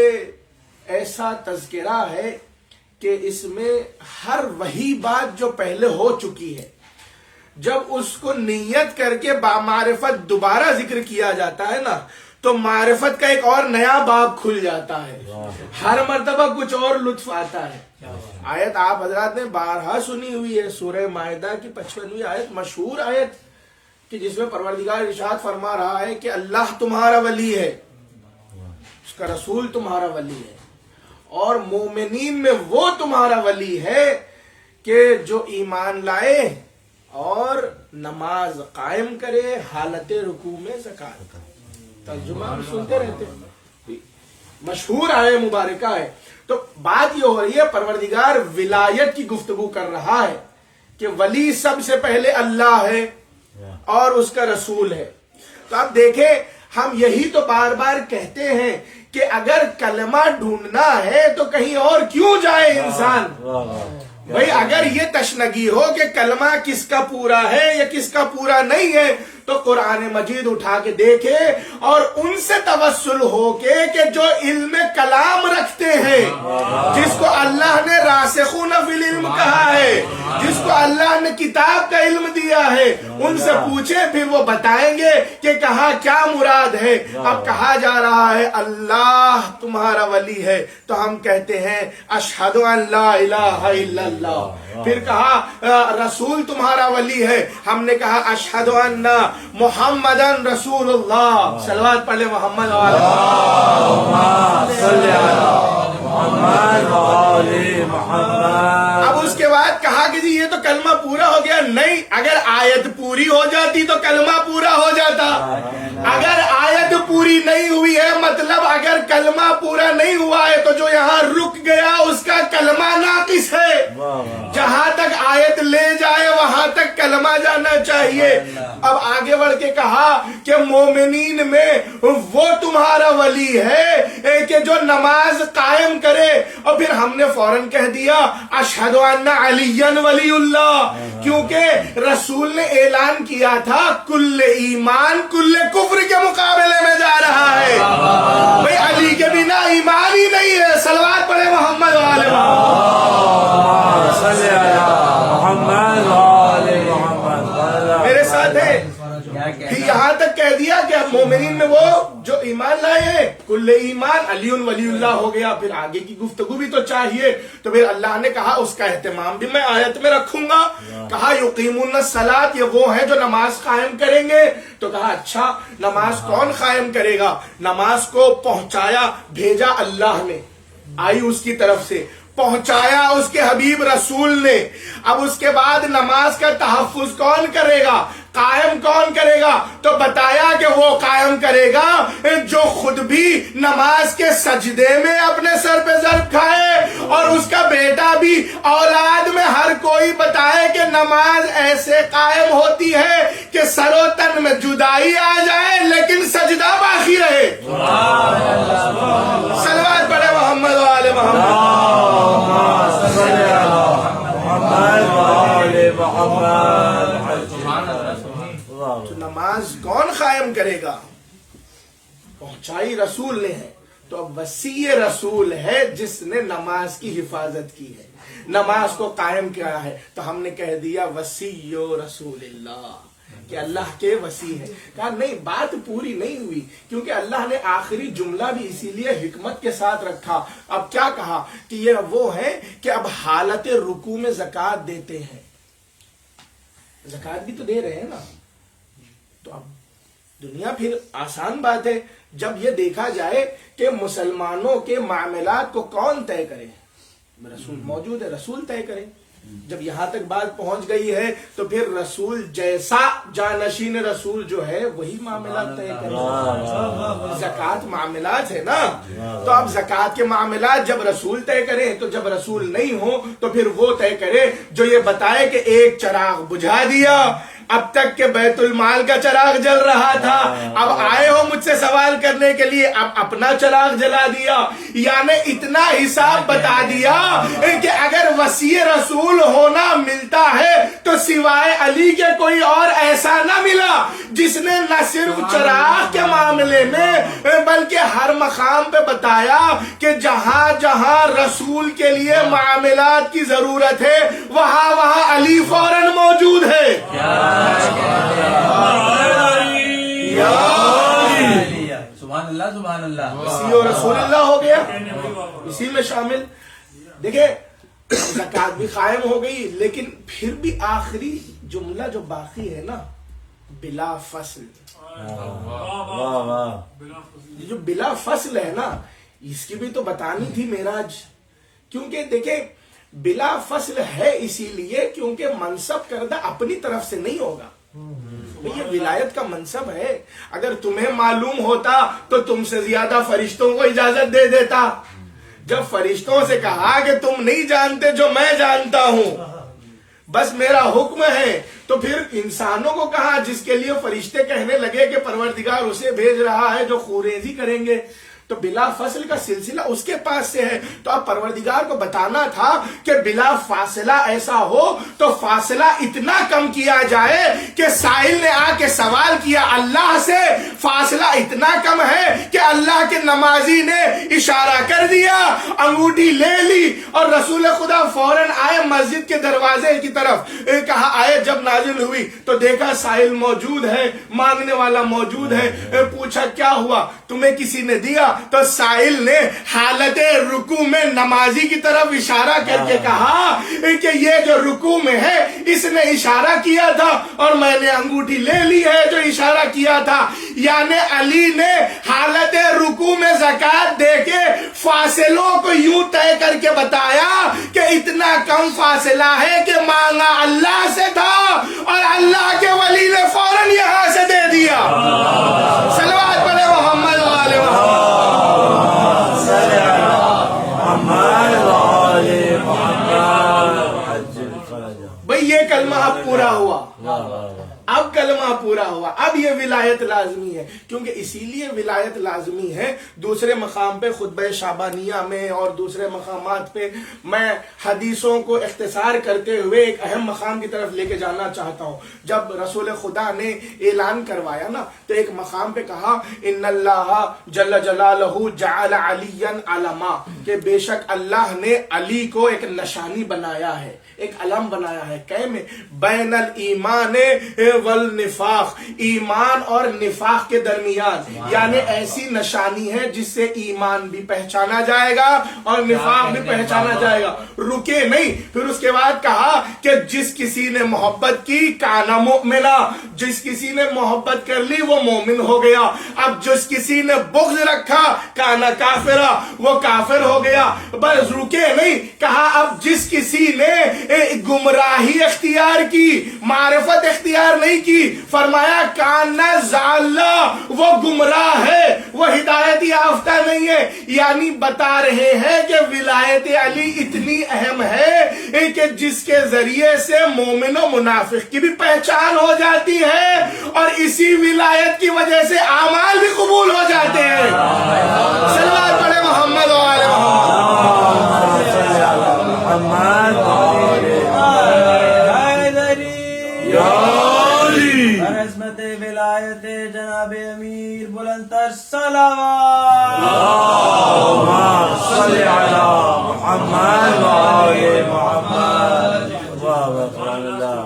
ایسا تذکرہ ہے کہ اس میں ہر وہی بات جو پہلے ہو چکی ہے جب اس کو نیت کر کے بامعرفت دوبارہ ذکر کیا جاتا ہے نا تو معرفت کا ایک اور نیا باب کھل جاتا ہے، ہر مرتبہ کچھ اور لطف آتا ہے۔ آیت آپ حضرات نے بارہا سنی ہوئی ہے، سورہ مائدہ کی 55ویں آیت، مشہور آیت کہ جس میں پروردگار ارشاد فرما رہا ہے کہ اللہ تمہارا ولی ہے، اس کا رسول تمہارا ولی ہے، اور مومنین میں وہ تمہارا ولی ہے کہ جو ایمان لائے اور نماز قائم کرے حالت رکوع میں زکات۔ ترجمہ ہم سنتے رہتے ہیں، مشہور آیہ مبارکہ ہے۔ تو بات یہ ہو رہی ہے، پروردگار ولایت کی گفتگو کر رہا ہے کہ ولی سب سے پہلے اللہ ہے اور اس کا رسول ہے۔ تو آپ دیکھیں، ہم یہی تو بار بار کہتے ہیں کہ اگر کلمہ ڈھونڈنا ہے تو کہیں اور کیوں جائے انسان؟ بھئی اگر یہ تشنگی ہو کہ کلمہ کس کا پورا ہے یا کس کا پورا نہیں ہے تو قرآن مجید اٹھا کے دیکھے اور ان سے توسل ہو کے کہ جو علم کلام رکھتے ہیں، جس کو اللہ نے راسخون فی العلم کہا ہے، جس کو اللہ نے کتاب کا علم دیا ہے، ان سے پوچھیں، پھر وہ بتائیں گے کہ کہاں کیا مراد ہے۔ اب کہا جا رہا ہے اللہ تمہارا ولی ہے، تو ہم کہتے ہیں اشہد ان لا الہ الا اللہ۔ پھر کہا رسول تمہارا ولی ہے، ہم نے کہا اشہد ان محمدن رسول اللہ۔ صلوات پڑھ لیں محمد محمد۔ اب اس کے بعد کہا کہ جی یہ تو کلمہ پورا ہو گیا، نہیں، اگر آیت پوری ہو جاتی تو کلمہ پورا ہو جاتا۔ اگر آیت پوری نہیں ہوئی ہے، مطلب اگر کلمہ پورا نہیں ہوا ہے تو جو یہاں رک گیا اس کا کلمہ ناقص ہے۔ جہاں تک آیت لے جائے وہاں تک کلمہ جانا چاہیے۔ اب آگے بڑھ کے کہا کہ مومنین میں وہ تمہارا ولی ہے کہ جو نماز قائم کرے، اور پھر ہم نے فوراً کہہ دیا اشہد ان علی ولی اللہ، کیونکہ رسول نے اعلان کیا تھا کل ایمان کل کفر کے مقابلے میں جا رہا ہے۔ بھئی علی کے بنا ایمان ہی نہیں ہے۔ صلوات پڑھے محمد والے میرے ساتھ ہے۔ پھر یہاں تک کہہ دیا کہ اب مومنین میں وہ جو ایمان لائے ہیں، کل ایمان علی ولی اللہ ہو گیا۔ پھر آگے کی گفتگو بھی تو چاہیے، تو پھر اللہ نے کہا اس کا اہتمام بھی میں آیت میں رکھوں گا۔ کہا یقیمون الصلاۃ، یہ وہ ہے جو نماز قائم کریں گے۔ تو کہا اچھا نماز کون قائم کرے گا؟ نماز کو پہنچایا، بھیجا اللہ نے، آئی اس کی طرف سے، پہنچایا اس کے حبیب رسول نے۔ اب اس کے بعد نماز کا تحفظ کون کرے گا، قائم کون کرے گا؟ تو بتایا کہ وہ قائم کرے گا جو خود بھی نماز کے سجدے میں اپنے سر پہ ضرب کھائے، اور اس کا بیٹا بھی، اولاد میں ہر کوئی بتائے کہ نماز ایسے قائم ہوتی ہے کہ سر و تن میں جدائی آ جائے لیکن سجدہ باقی رہے۔ صلوات پڑھے محمد والے تو نماز کون قائم کرے گا؟ پہنچائی رسول نے ہے۔ تو اب وسیع رسول ہے جس نے نماز کی حفاظت کی ہے، نماز کو قائم کیا ہے۔ تو ہم نے کہہ دیا وسیع رسول اللہ، کہ اللہ کے وسیع ہے۔ کہا نہیں، بات پوری نہیں ہوئی، کیونکہ اللہ نے آخری جملہ بھی اسی لیے حکمت کے ساتھ رکھا۔ اب کیا کہا کہ یہ وہ ہے کہ اب حالت رکوع میں زکوٰۃ دیتے ہیں، زکوٰۃ بھی تو دے رہے ہیں نا۔ تو اب دنیا پھر آسان بات ہے، جب یہ دیکھا جائے کہ مسلمانوں کے معاملات کو کون طے کرے، رسول موجود ہے، رسول طے کرے۔ جب یہاں تک بات پہنچ گئی ہے تو پھر رسول جیسا جانشین رسول جو ہے وہی معاملات طے کرے۔ زکوٰۃ معاملات ہے نا، تو اب زکوٰۃ کے معاملات جب رسول طے کریں، تو جب رسول نہیں ہو تو پھر وہ طے کرے جو یہ بتائے کہ ایک چراغ بجھا دیا، اب تک کہ بیت المال کا چراغ جل رہا تھا، اب آئے ہو مجھ سے سوال کرنے کے لیے، اب اپنا چراغ جلا دیا۔ یعنی اتنا حساب بتا دیا کہ اگر وسیع رسول ہونا ملتا ہے تو سوائے علی کے کوئی اور ایسا نہ ملا جس نے نہ صرف چراغ کے معاملے میں بلکہ ہر مقام پہ بتایا کہ جہاں جہاں رسول کے لیے معاملات کی ضرورت ہے وہاں وہاں علی فوراً موجود ہے۔ اللہ سبحان اللہ. اسی اور رسول اللہ ہو گیا، اسی میں شامل. دیکھیں زکات بھی قائم ہو گئی، لیکن پھر بھی آخری جملہ جو باقی ہے نا، بلا فصل. واہ واہ. یہ جو بلا فصل ہے نا، اس کی بھی تو بتانی تھی معراج. کیونکہ دیکھیں بلا فصل ہے اسی لیے کیونکہ منصب کردہ اپنی طرف سے نہیں ہوگا. یہ ولایت کا منصب ہے. اگر تمہیں معلوم ہوتا تو تم سے زیادہ فرشتوں کو اجازت دے دیتا. جب فرشتوں سے کہا کہ تم نہیں جانتے جو میں جانتا ہوں، بس میرا حکم ہے، تو پھر انسانوں کو کہا جس کے لیے فرشتے کہنے لگے کہ پروردگار اسے بھیج رہا ہے جو خوریزی کریں گے. تو بلا فصل کا سلسلہ اس کے پاس سے ہے. تو اب پروردگار کو بتانا تھا کہ بلا فاصلہ ایسا ہو تو فاصلہ اتنا کم کیا جائے کہ سائل نے آ کے سوال کیا اللہ سے، فاصلہ اتنا کم ہے کہ اللہ کے نمازی نے اشارہ کر دیا، انگوٹھی لے لی، اور رسول خدا فوراً آئے مسجد کے دروازے کی طرف. کہا آئے جب نازل ہوئی تو دیکھا سائل موجود ہے، مانگنے والا موجود ہے. پوچھا کیا ہوا، تمہیں کسی نے دیا؟ تو سائل نے حالت رکوع میں نمازی کی طرف اشارہ کر کے کہا کہ یہ جو رکوع میں ہے اس نے اشارہ کیا تھا اور میں نے انگوٹھی لے لی ہے جو اشارہ کیا تھا. یعنی علی نے حالت رکوع میں زکات دے کے فاصلوں کو یوں طے کر کے بتایا کہ اتنا کم فاصلہ ہے کہ مانگا اللہ سے تھا اور اللہ کے ولی نے فوراً یہاں سے دے دیا. صلوات پڑھے محمد والے محمد. بھئی یہ کلمہ اب پورا ہوا، اب کلمہ پورا ہوا. اب یہ ولایت لازمی ہے. کیونکہ اسی لیے ولایت لازمی ہے. دوسرے مقام پہ خطبہ شعبانیہ میں اور دوسرے مقامات پہ میں حدیثوں کو اختصار کرتے ہوئے ایک اہم مقام کی طرف لے کے جانا چاہتا ہوں. جب رسول خدا نے اعلان کروایا نا تو ایک مقام پہ کہا ان اللہ جل جلالہ جعل علیاً علما، کہ بے شک اللہ نے علی کو ایک نشانی بنایا ہے، ایک علم بنایا ہے. کہ میں بین الایمان والنفاق، ایمان اور نفاق کے درمیان. یعنی ایسی نشانی ہے جس سے ایمان بھی پہچانا جائے گا اور نفاق بھی پہچانا جائے گا. رکے نہیں، پھر اس کے بعد کہا کہ جس کسی نے محبت کی کانا مؤمنا، جس کسی نے محبت کر لی وہ مومن ہو گیا. اب جس کسی نے بغض رکھا کانا کافرا، وہ کافر ہو گیا. بس رکے نہیں، کہا اب جس کسی نے گمراہی اختیار کی، معرفت اختیار نہیں کی، فرمایا کانا ضالا، وہ گمراہ ہے، وہ ہدایت یافتہ نہیں ہے. یعنی بتا رہے ہیں کہ ولایت علی اتنی اہم ہے کہ جس کے ذریعے سے مومن و منافق کی بھی پہچان ہو جاتی ہے اور اسی ولایت کی وجہ سے اعمال بھی قبول ہو جاتے ہیں. صلوات پڑھے محمد و آل عظمت ولایت جناب امیر بلندتر صلوات. اللہم صلی علی محمد و آل محمد.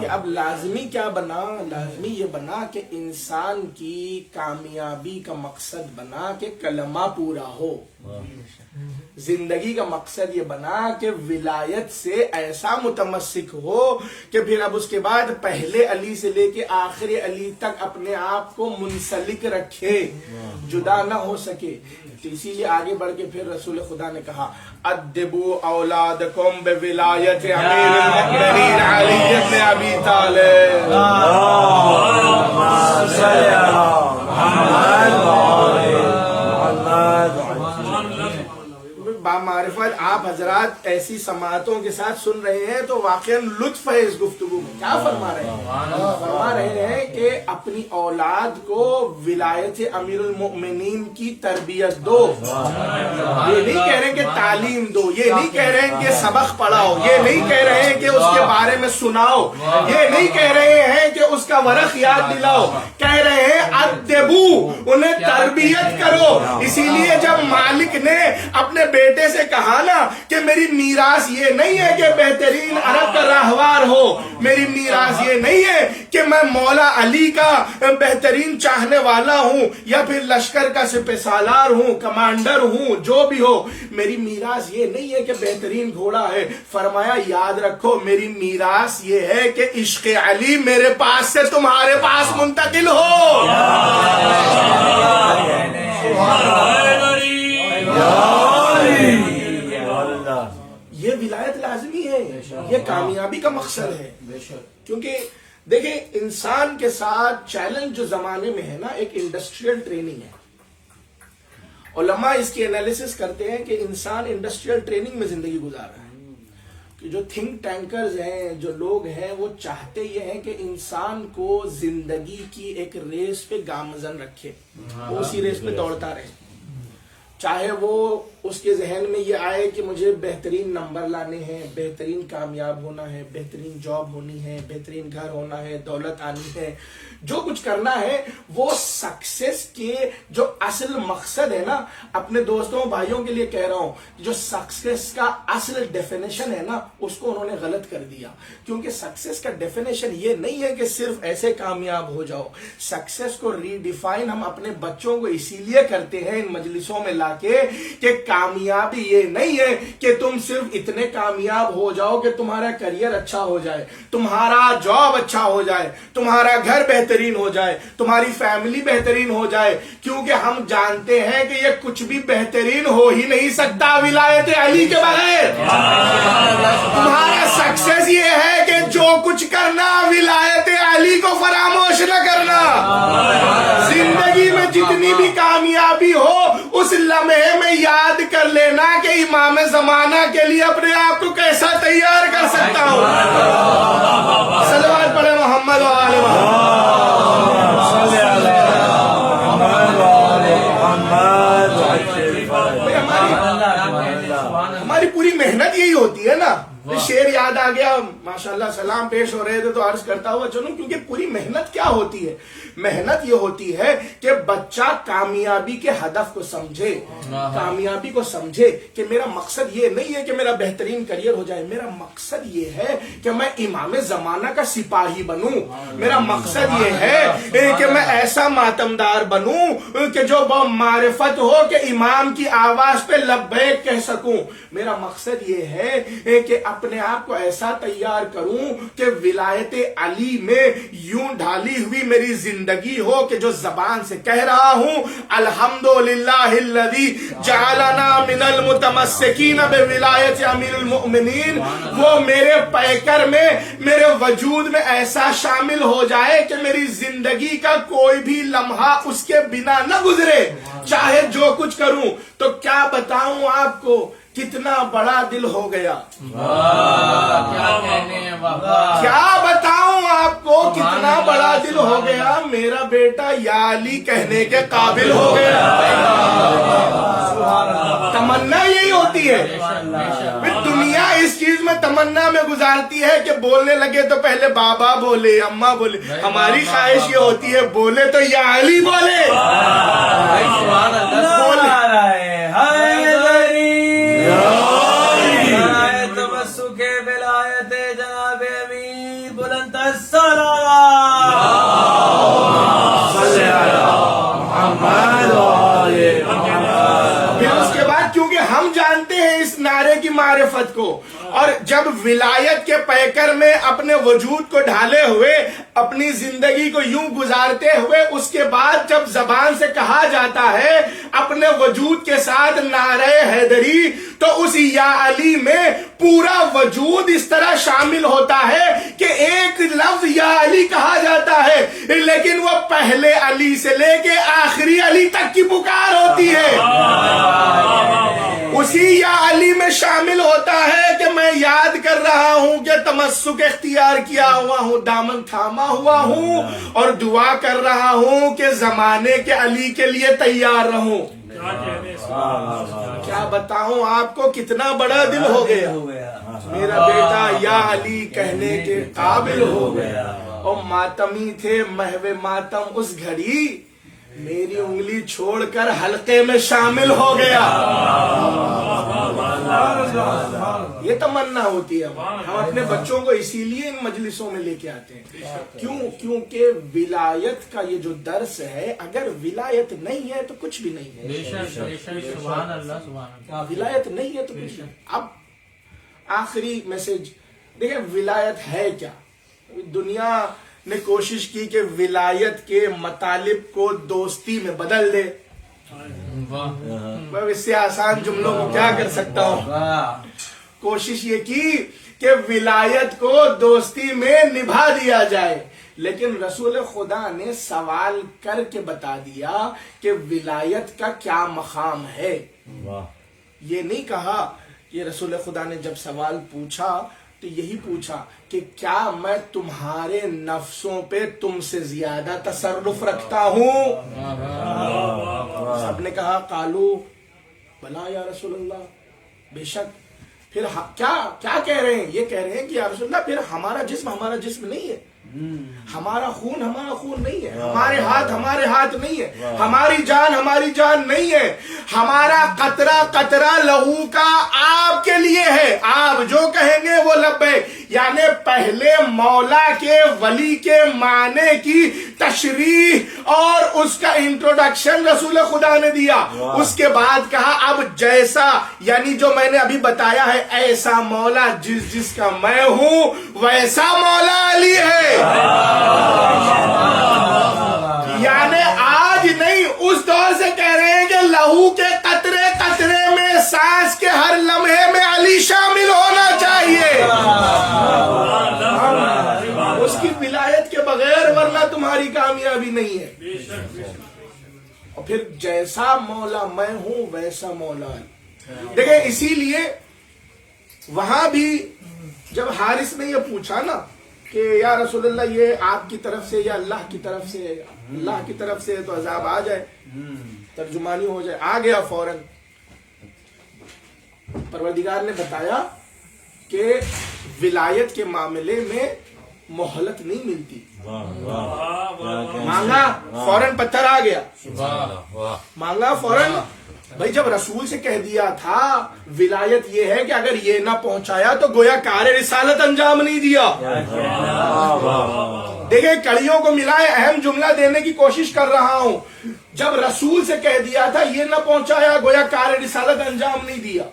کہ اب لازمی کیا بنا؟ لازمی یہ بنا کہ انسان کی کامیابی کا مقصد بنا کہ کلمہ پورا ہو. زندگی کا مقصد یہ بنا کہ ولایت سے ایسا متمسک ہو کہ پھر اب اس کے بعد پہلے علی سے لے کے آخری علی تک اپنے آپ کو منسلک رکھے، جدا نہ ہو سکے. تو اسی لیے آگے بڑھ کے پھر رسول خدا نے کہا ادبوا اولادکم بولایت امیر المؤمنین علی بن ابی طالب. بامعرفت آپ حضرات ایسی سماعتوں کے ساتھ سن رہے ہیں تو واقعا لطف ہے اس گفتگو میں. کیا فرما رہے ہیں؟ فرما رہے ہیں کہ اپنی اولاد کو ولایت امیر المؤمنین کی تربیت دو. یہ نہیں کہہ رہے ہیں کہ تعلیم دو، یہ نہیں کہہ رہے ہیں کہ سبق پڑھاؤ، یہ نہیں کہہ رہے ہیں کہ اس کے بارے میں سناؤ، یہ نہیں کہہ رہے ہیں کہ اس کا ورق یاد دلاؤ. کہہ رہے ہیں ادبو، انہیں تربیت کرو. اسی لیے جب مالک نے اپنے بیٹے بیٹے سے کہا نا کہ میری میراث یہ نہیں ہے کہ بہترین عرب کا راہوار ہو، میری میراث یہ نہیں ہے کہ میں مولا علی کا بہترین چاہنے والا ہوں یا پھر لشکر کا سپہ سالار ہوں، کمانڈر ہوں، جو بھی ہو، میری میراث یہ نہیں ہے کہ بہترین گھوڑا ہے۔ فرمایا یاد رکھو میری میراث یہ ہے کہ عشق علی میرے پاس سے تمہارے پاس منتقل ہو۔ یہ ولایت لازمی ہے، یہ کامیابی کا مقصد ہے۔ کیونکہ دیکھیں انسان کے ساتھ چیلنج جو زمانے میں ہے نا، ایک انڈسٹریل ٹریننگ ہے۔ علماء اس کی انالیسس کرتے ہیں کہ انسان انڈسٹریل ٹریننگ میں زندگی گزار رہا ہے، کہ جو تھنک ٹینکرز ہیں، جو لوگ ہیں، وہ چاہتے یہ ہیں کہ انسان کو زندگی کی ایک ریس پہ گامزن رکھے، وہ اسی ریس پہ دوڑتا رہے، چاہے وہ اس کے ذہن میں یہ آئے کہ مجھے بہترین نمبر لانے ہیں، بہترین کامیاب ہونا ہے، بہترین جاب ہونی ہے، بہترین گھر ہونا ہے، دولت آنی ہے، جو کچھ کرنا ہے، وہ سکسیس کے جو اصل مقصد ہے نا، اپنے دوستوں بھائیوں کے لیے کہہ رہا ہوں، جو سکسیس کا اصل ڈیفینیشن ہے نا، اس کو انہوں نے غلط کر دیا۔ کیونکہ سکسیس کا ڈیفینیشن یہ نہیں ہے کہ صرف ایسے کامیاب ہو جاؤ۔ سکسیس کو ری ڈیفائن ہم اپنے بچوں کو اسی لیے کرتے ہیں ان مجلسوں میں لا کے کہ کامیابی یہ نہیں ہے کہ تم صرف اتنے کامیاب ہو جاؤ کہ تمہارا کریئر اچھا ہو جائے، تمہارا جاب اچھا ہو جائے، تمہارا گھر بہترین ہو جائے، تمہاری فیملی بہترین ہو جائے، کیونکہ ہم جانتے ہیں کہ یہ کچھ بھی بہترین ہو ہی نہیں سکتا ولایت علی کے بغیر۔ تمہارا سکسیس یہ ہے کہ جو کچھ کرنا ولایت علی کو فراموش نہ کرنا۔ زندگی میں جتنی بھی کامیابی ہو اس لمحے میں یاد کر لینا کہ امام زمانہ کے لیے اپنے آپ کو کیسا تیار کر سکتا ہوں۔ صلوات پڑھے محمد و آل محمد۔ ہماری پوری محنت یہی ہوتی ہے نا، شعر یاد آ گیا، ماشاءاللہ سلام پیش ہو رہے تھے تو عرض کرتا ہوا چلوں، کیونکہ پوری محنت کیا ہوتی ہے؟ محنت یہ ہوتی ہے کہ بچہ کامیابی کے ہدف کو سمجھے، کامیابی کو سمجھے کہ میرا مقصد یہ نہیں ہے کہ میرا بہترین کریئر ہو جائے، میرا مقصد یہ ہے کہ میں امام زمانہ کا سپاہی بنوں، میرا مقصد یہ ہے کہ میں ایسا ماتمدار بنوں کہ جو معرفت ہو کہ امام کی آواز پہ لبیک کہہ سکوں، میرا مقصد یہ ہے کہ اپنے آپ کو ایسا تیار کروں کہ ولایت علی میں یوں ڈھالی ہوئی میری زندگی ہو کہ جو زبان سے کہہ رہا ہوں الحمدللہ الذی جعلنا من المتمسکین بولایت امیر المؤمنین، وہ میرے پیکر میں، میرے وجود میں ایسا شامل ہو جائے کہ میری زندگی کا کوئی بھی لمحہ اس کے بنا نہ گزرے، چاہے جو کچھ کروں۔ تو کیا بتاؤں آپ کو کتنا بڑا دل ہو گیا، کیا بتاؤں آپ کو کتنا بڑا دل ہو گیا، میرا بیٹا یا علی کہنے کے قابل ہو گیا۔ تمنا یہی ہوتی ہے، دنیا اس چیز میں تمنا میں گزارتی ہے کہ بولنے لگے تو پہلے بابا بولے، اماں بولے، ہماری خواہش یہ ہوتی ہے بولے تو یا علی بولے۔ ہم جانتے ہیں اس نعرے کی معرفت کو، اور جب ولایت کے پیکر میں اپنے وجود کو ڈھالے ہوئے اپنی زندگی کو یوں گزارتے ہوئے اس کے بعد جب زبان سے کہا جاتا ہے اپنے وجود کے ساتھ نعرہ حیدری، تو اس یا علی میں پورا وجود اس طرح شامل ہوتا ہے کہ ایک لفظ یا علی کہا جاتا ہے لیکن وہ پہلے علی سے لے کے آخری علی تک کی پکار ہوتی ہے۔ اسی یا علی میں شامل ہوتا ہے کہ میں یاد کر رہا ہوں کہ تمسک اختیار کیا ہوا ہوں، دامن تھاما ہوا ہوں، اور دعا کر رہا ہوں کہ زمانے کے علی کے لیے تیار رہوں۔ کیا بتاؤں آپ کو کتنا بڑا دل ہو گیا، میرا بیٹا یا علی کہنے کے قابل ہو گیا۔ اور ماتمی تھے محو ماتم اس گھڑی، میری انگلی چھوڑ کر حلقے میں شامل ہو گیا۔ یہ تمنا ہوتی ہے. ہم اپنے بچوں کو اسی لیے ان مجلسوں میں لے کے آتے ہیں. کیونکہ ولایت کا یہ جو درس ہے، اگر ولایت نہیں ہے تو کچھ بھی نہیں ہے. سبحان اللہ سبحان اللہ. ولایت نہیں ہے تو کچھ نہیں. اب آخری میسج دیکھیں، ولایت ہے کیا؟ دنیا نے کوشش کی کہ ولایت کے مطالب کو دوستی میں بدل دے. میں اس سے آسان جملوں کو کیا کر سکتا ہوں. کوشش یہ کی کہ ولایت کو دوستی میں نبھا دیا جائے، لیکن رسول خدا نے سوال کر کے بتا دیا کہ ولایت کا کیا مقام ہے. یہ نہیں کہا کہ رسول خدا نے جب سوال پوچھا تو یہی پوچھا کہ کیا میں تمہارے نفسوں پہ تم سے زیادہ تصرف رکھتا ہوں؟ سب نے کہا قالو بلا یا رسول اللہ، بے شک. پھر کیا کہہ رہے ہیں؟ یہ کہہ رہے ہیں کہ یا رسول اللہ پھر ہمارا جسم نہیں ہے، ہمارا خون نہیں ہے، ہمارے ہاتھ نہیں ہے، ہماری جان نہیں ہے، ہمارا قطرہ لہو کا آپ کے لیے ہے، آپ جو کہیں گے وہ لبیک. یعنی پہلے مولا کے ولی کے معنی کی تشریح اور اس کا انٹروڈکشن رسول خدا نے دیا. اس کے بعد کہا اب جیسا، یعنی جو میں نے ابھی بتایا ہے، ایسا مولا جس کا میں ہوں ویسا مولا علی ہے. یعنی آج نہیں، اس دور سے کہہ رہے ہیں کہ لہو کے قطرے قطرے میں، سانس کے ہر لمحے میں علی شامل ہونا چاہیے. اس کی ولایت کے بغیر ورنہ تمہاری کامیابی نہیں ہے. اور پھر جیسا مولا میں ہوں ویسا مولا علی. دیکھیں اسی لیے وہاں بھی جب حارث نے یہ پوچھا نا کہ یا رسول اللہ یہ آپ کی طرف سے یا اللہ کی طرف سے، اللہ کی طرف سے تو عذاب آ جائے، ترجمانی ہو جائے. آ گیا فوراً. پروردگار نے بتایا کہ ولایت کے معاملے میں مہلت نہیں ملتی. مانگا فوراً پتھر آ گیا، مانگا فوراً. بھائی جب رسول سے کہہ دیا تھا ولایت یہ ہے کہ اگر یہ نہ پہنچایا تو گویا کار رسالت انجام نہیں دیا. دیکھیں کڑیوں کو ملائے، اہم جملہ دینے کی کوشش کر رہا ہوں. جب رسول سے کہہ دیا تھا یہ نہ پہنچایا گویا کار رسالت انجام نہیں دیا.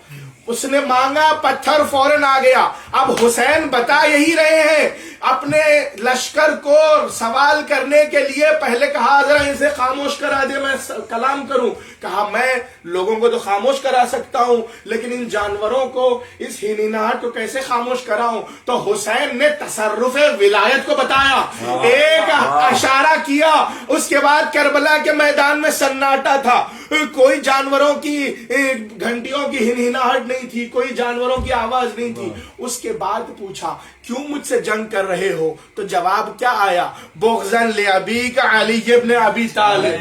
اس نے مانگا، پتھر فوراً آ گیا. اب حسین بتا یہی رہے ہیں، اپنے لشکر کو سوال کرنے کے لیے پہلے کہا ذرا اسے خاموش کرا دے، میں کلام کروں. کہا میں لوگوں کو تو خاموش کرا سکتا ہوں لیکن ان جانوروں کو، اس ہنیناہٹ کو کیسے خاموش کراؤں؟ تو حسین نے تصرف ولایت کو بتایا، ایک اشارہ کیا. اس کے بعد کربلا کے میدان میں سناٹا تھا، کوئی جانوروں کی گھنٹیوں کی ہنہناہٹ نہیں تھی، کوئی جانوروں کی آواز نہیں تھی. اس کے بعد پوچھا کیوں مجھ سے جنگ کر رہے ہو؟ تو جواب کیا آیا؟ بغضاً لأبیک علی ابن ابی طالب.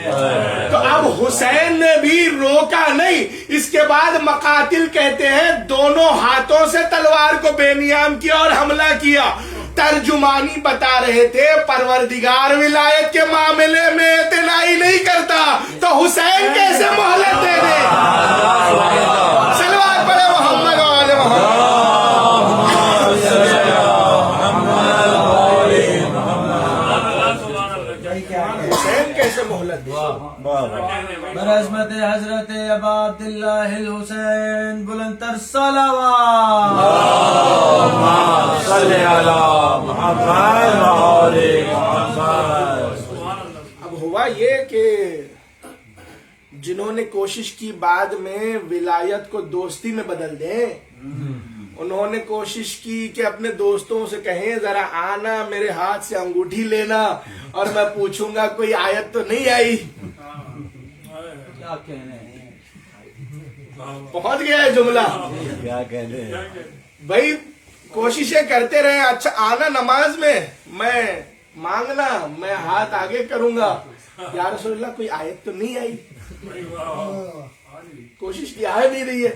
تو اب حسین نے بھی روکا نہیں. اس کے بعد مقاتل کہتے ہیں دونوں ہاتھوں سے تلوار کو بے نیام کیا اور حملہ کیا. ترجمانی بتا رہے تھے پروردگار ولایت کے معاملے میں اعتنائی نہیں کرتا تو حسین کیسے مہلت دے دے؟ صلوات پڑھے محمد و آل محمد. حسین کیسے مہلت دے؟ برعظمت حضرت ابا عبداللہ الحسین بلندتر صلوات. صلی علی محمد و آل محمد. اب ہوا یہ کہ جنہوں نے کوشش کی بعد میں ولایت کو دوستی میں بدل دیں، انہوں نے کوشش کی کہ اپنے دوستوں سے کہیں ذرا آنا میرے ہاتھ سے انگوٹھی لینا اور میں پوچھوں گا کوئی آیت تو نہیں آئی. کیا کہنے ہیں، پہنچ گیا ہے جملہ. کیا کہنے ہیں بھائی کوششیں کرتے رہے، اچھا آنا نماز میں مانگنا، میں ہاتھ آگے کروں گا. یا رسول اللہ کوئی آیت تو نہیں آئی. کوشش کی آ نہیں رہی ہے.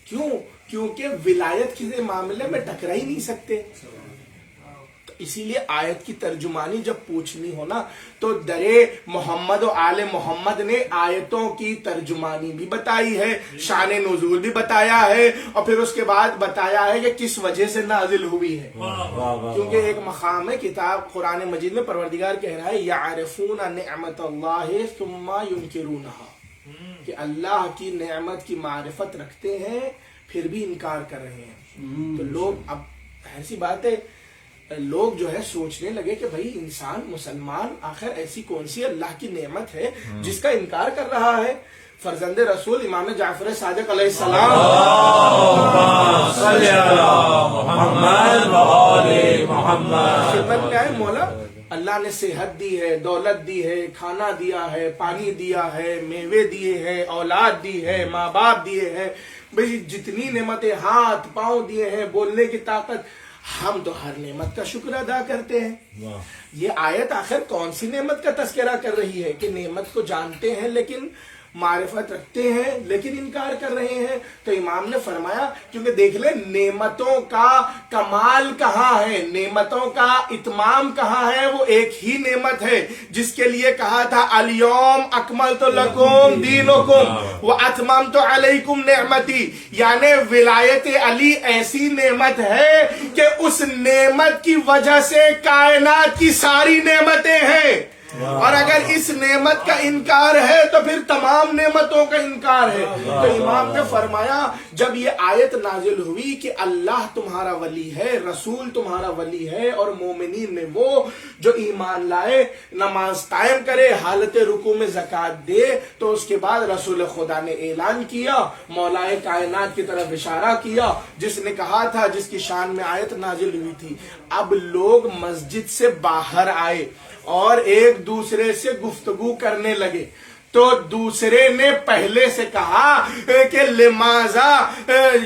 کیوں؟ کیونکہ ولایت کے معاملے میں ٹکرا ہی نہیں سکتے. اسی لیے آیت کی ترجمانی جب پوچھنی ہو نا تو درے محمد و آل محمد نے آیتوں کی ترجمانی بھی بتائی ہے، شان نزول بھی بتایا ہے، اور پھر اس کے بعد بتایا ہے کہ کس وجہ سے نازل ہوئی ہے۔ کیونکہ ایک مقام ہے کتاب قرآن مجید میں پروردگار کہہ رہا ہے یعرفون نعمت اللہ ثم ینکرونہا، کہ اللہ کی نعمت کی معرفت رکھتے ہیں پھر بھی انکار کر رہے ہیں۔ تو لوگ، اب ایسی بات ہے، لوگ جو ہے سوچنے لگے کہ بھائی انسان مسلمان آخر ایسی کون سی اللہ کی نعمت ہے جس کا انکار کر رہا ہے؟ فرزند رسول امام جعفر صادق علیہ السلام خدمت میں آئے، مولا اللہ نے صحت دی ہے، دولت دی ہے، کھانا دیا ہے، پانی دیا ہے، میوے دیے ہیں، اولاد دی ہے، ماں باپ دیے ہیں، بھئی جتنی نعمتیں، ہاتھ پاؤں دیے ہیں، بولنے کی طاقت، ہم تو ہر نعمت کا شکر ادا کرتے ہیں۔ یہ آیت آخر کون سی نعمت کا تذکرہ کر رہی ہے کہ نعمت کو جانتے ہیں لیکن معرفت رکھتے ہیں لیکن انکار کر رہے ہیں؟ تو امام نے فرمایا کیونکہ دیکھ لیں نعمتوں کا کمال کہاں ہے، نعمتوں کا اتمام کہاں ہے، وہ ایک ہی نعمت ہے جس کے لیے کہا تھا الیوم اکملت لکم دینکم واتممت علیکم نعمتی، یعنی ولایت علی ایسی نعمت ہے کہ اس نعمت کی وجہ سے کائنات کی ساری نعمتیں ہیں، اور اگر اس نعمت کا انکار ہے تو پھر تمام نعمتوں کا انکار ہے۔ تو امام نے فرمایا جب یہ آیت نازل ہوئی کہ اللہ تمہارا ولی ہے، رسول تمہارا ولی ہے، اور مومنین میں وہ جو ایمان لائے، نماز قائم کرے، حالت رکوع میں زکوٰۃ دے، تو اس کے بعد رسول خدا نے اعلان کیا، مولائے کائنات کی طرف اشارہ کیا، جس نے کہا تھا، جس کی شان میں آیت نازل ہوئی تھی۔ اب لوگ مسجد سے باہر آئے اور ایک دوسرے سے گفتگو کرنے لگے، تو دوسرے نے پہلے سے کہا کہ لماذا،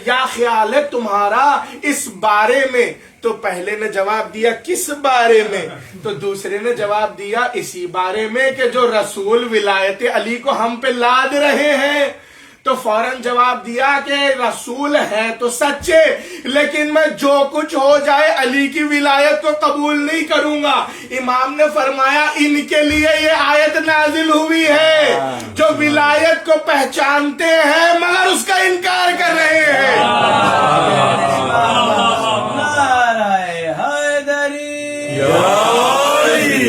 یا خیال ہے تمہارا اس بارے میں؟ تو پہلے نے جواب دیا کس بارے میں؟ تو دوسرے نے جواب دیا اسی بارے میں کہ جو رسول ولایت علی کو ہم پہ لاد رہے ہیں۔ تو فوراً جواب دیا کہ رسول ہے تو سچے، لیکن میں جو کچھ ہو جائے علی کی ولایت کو قبول نہیں کروں گا۔ امام نے فرمایا ان کے لیے یہ آیت نازل ہوئی ہے جو ولایت کو پہچانتے ہیں مگر اس کا انکار کر رہے ہیں۔ نعرہ حیدری،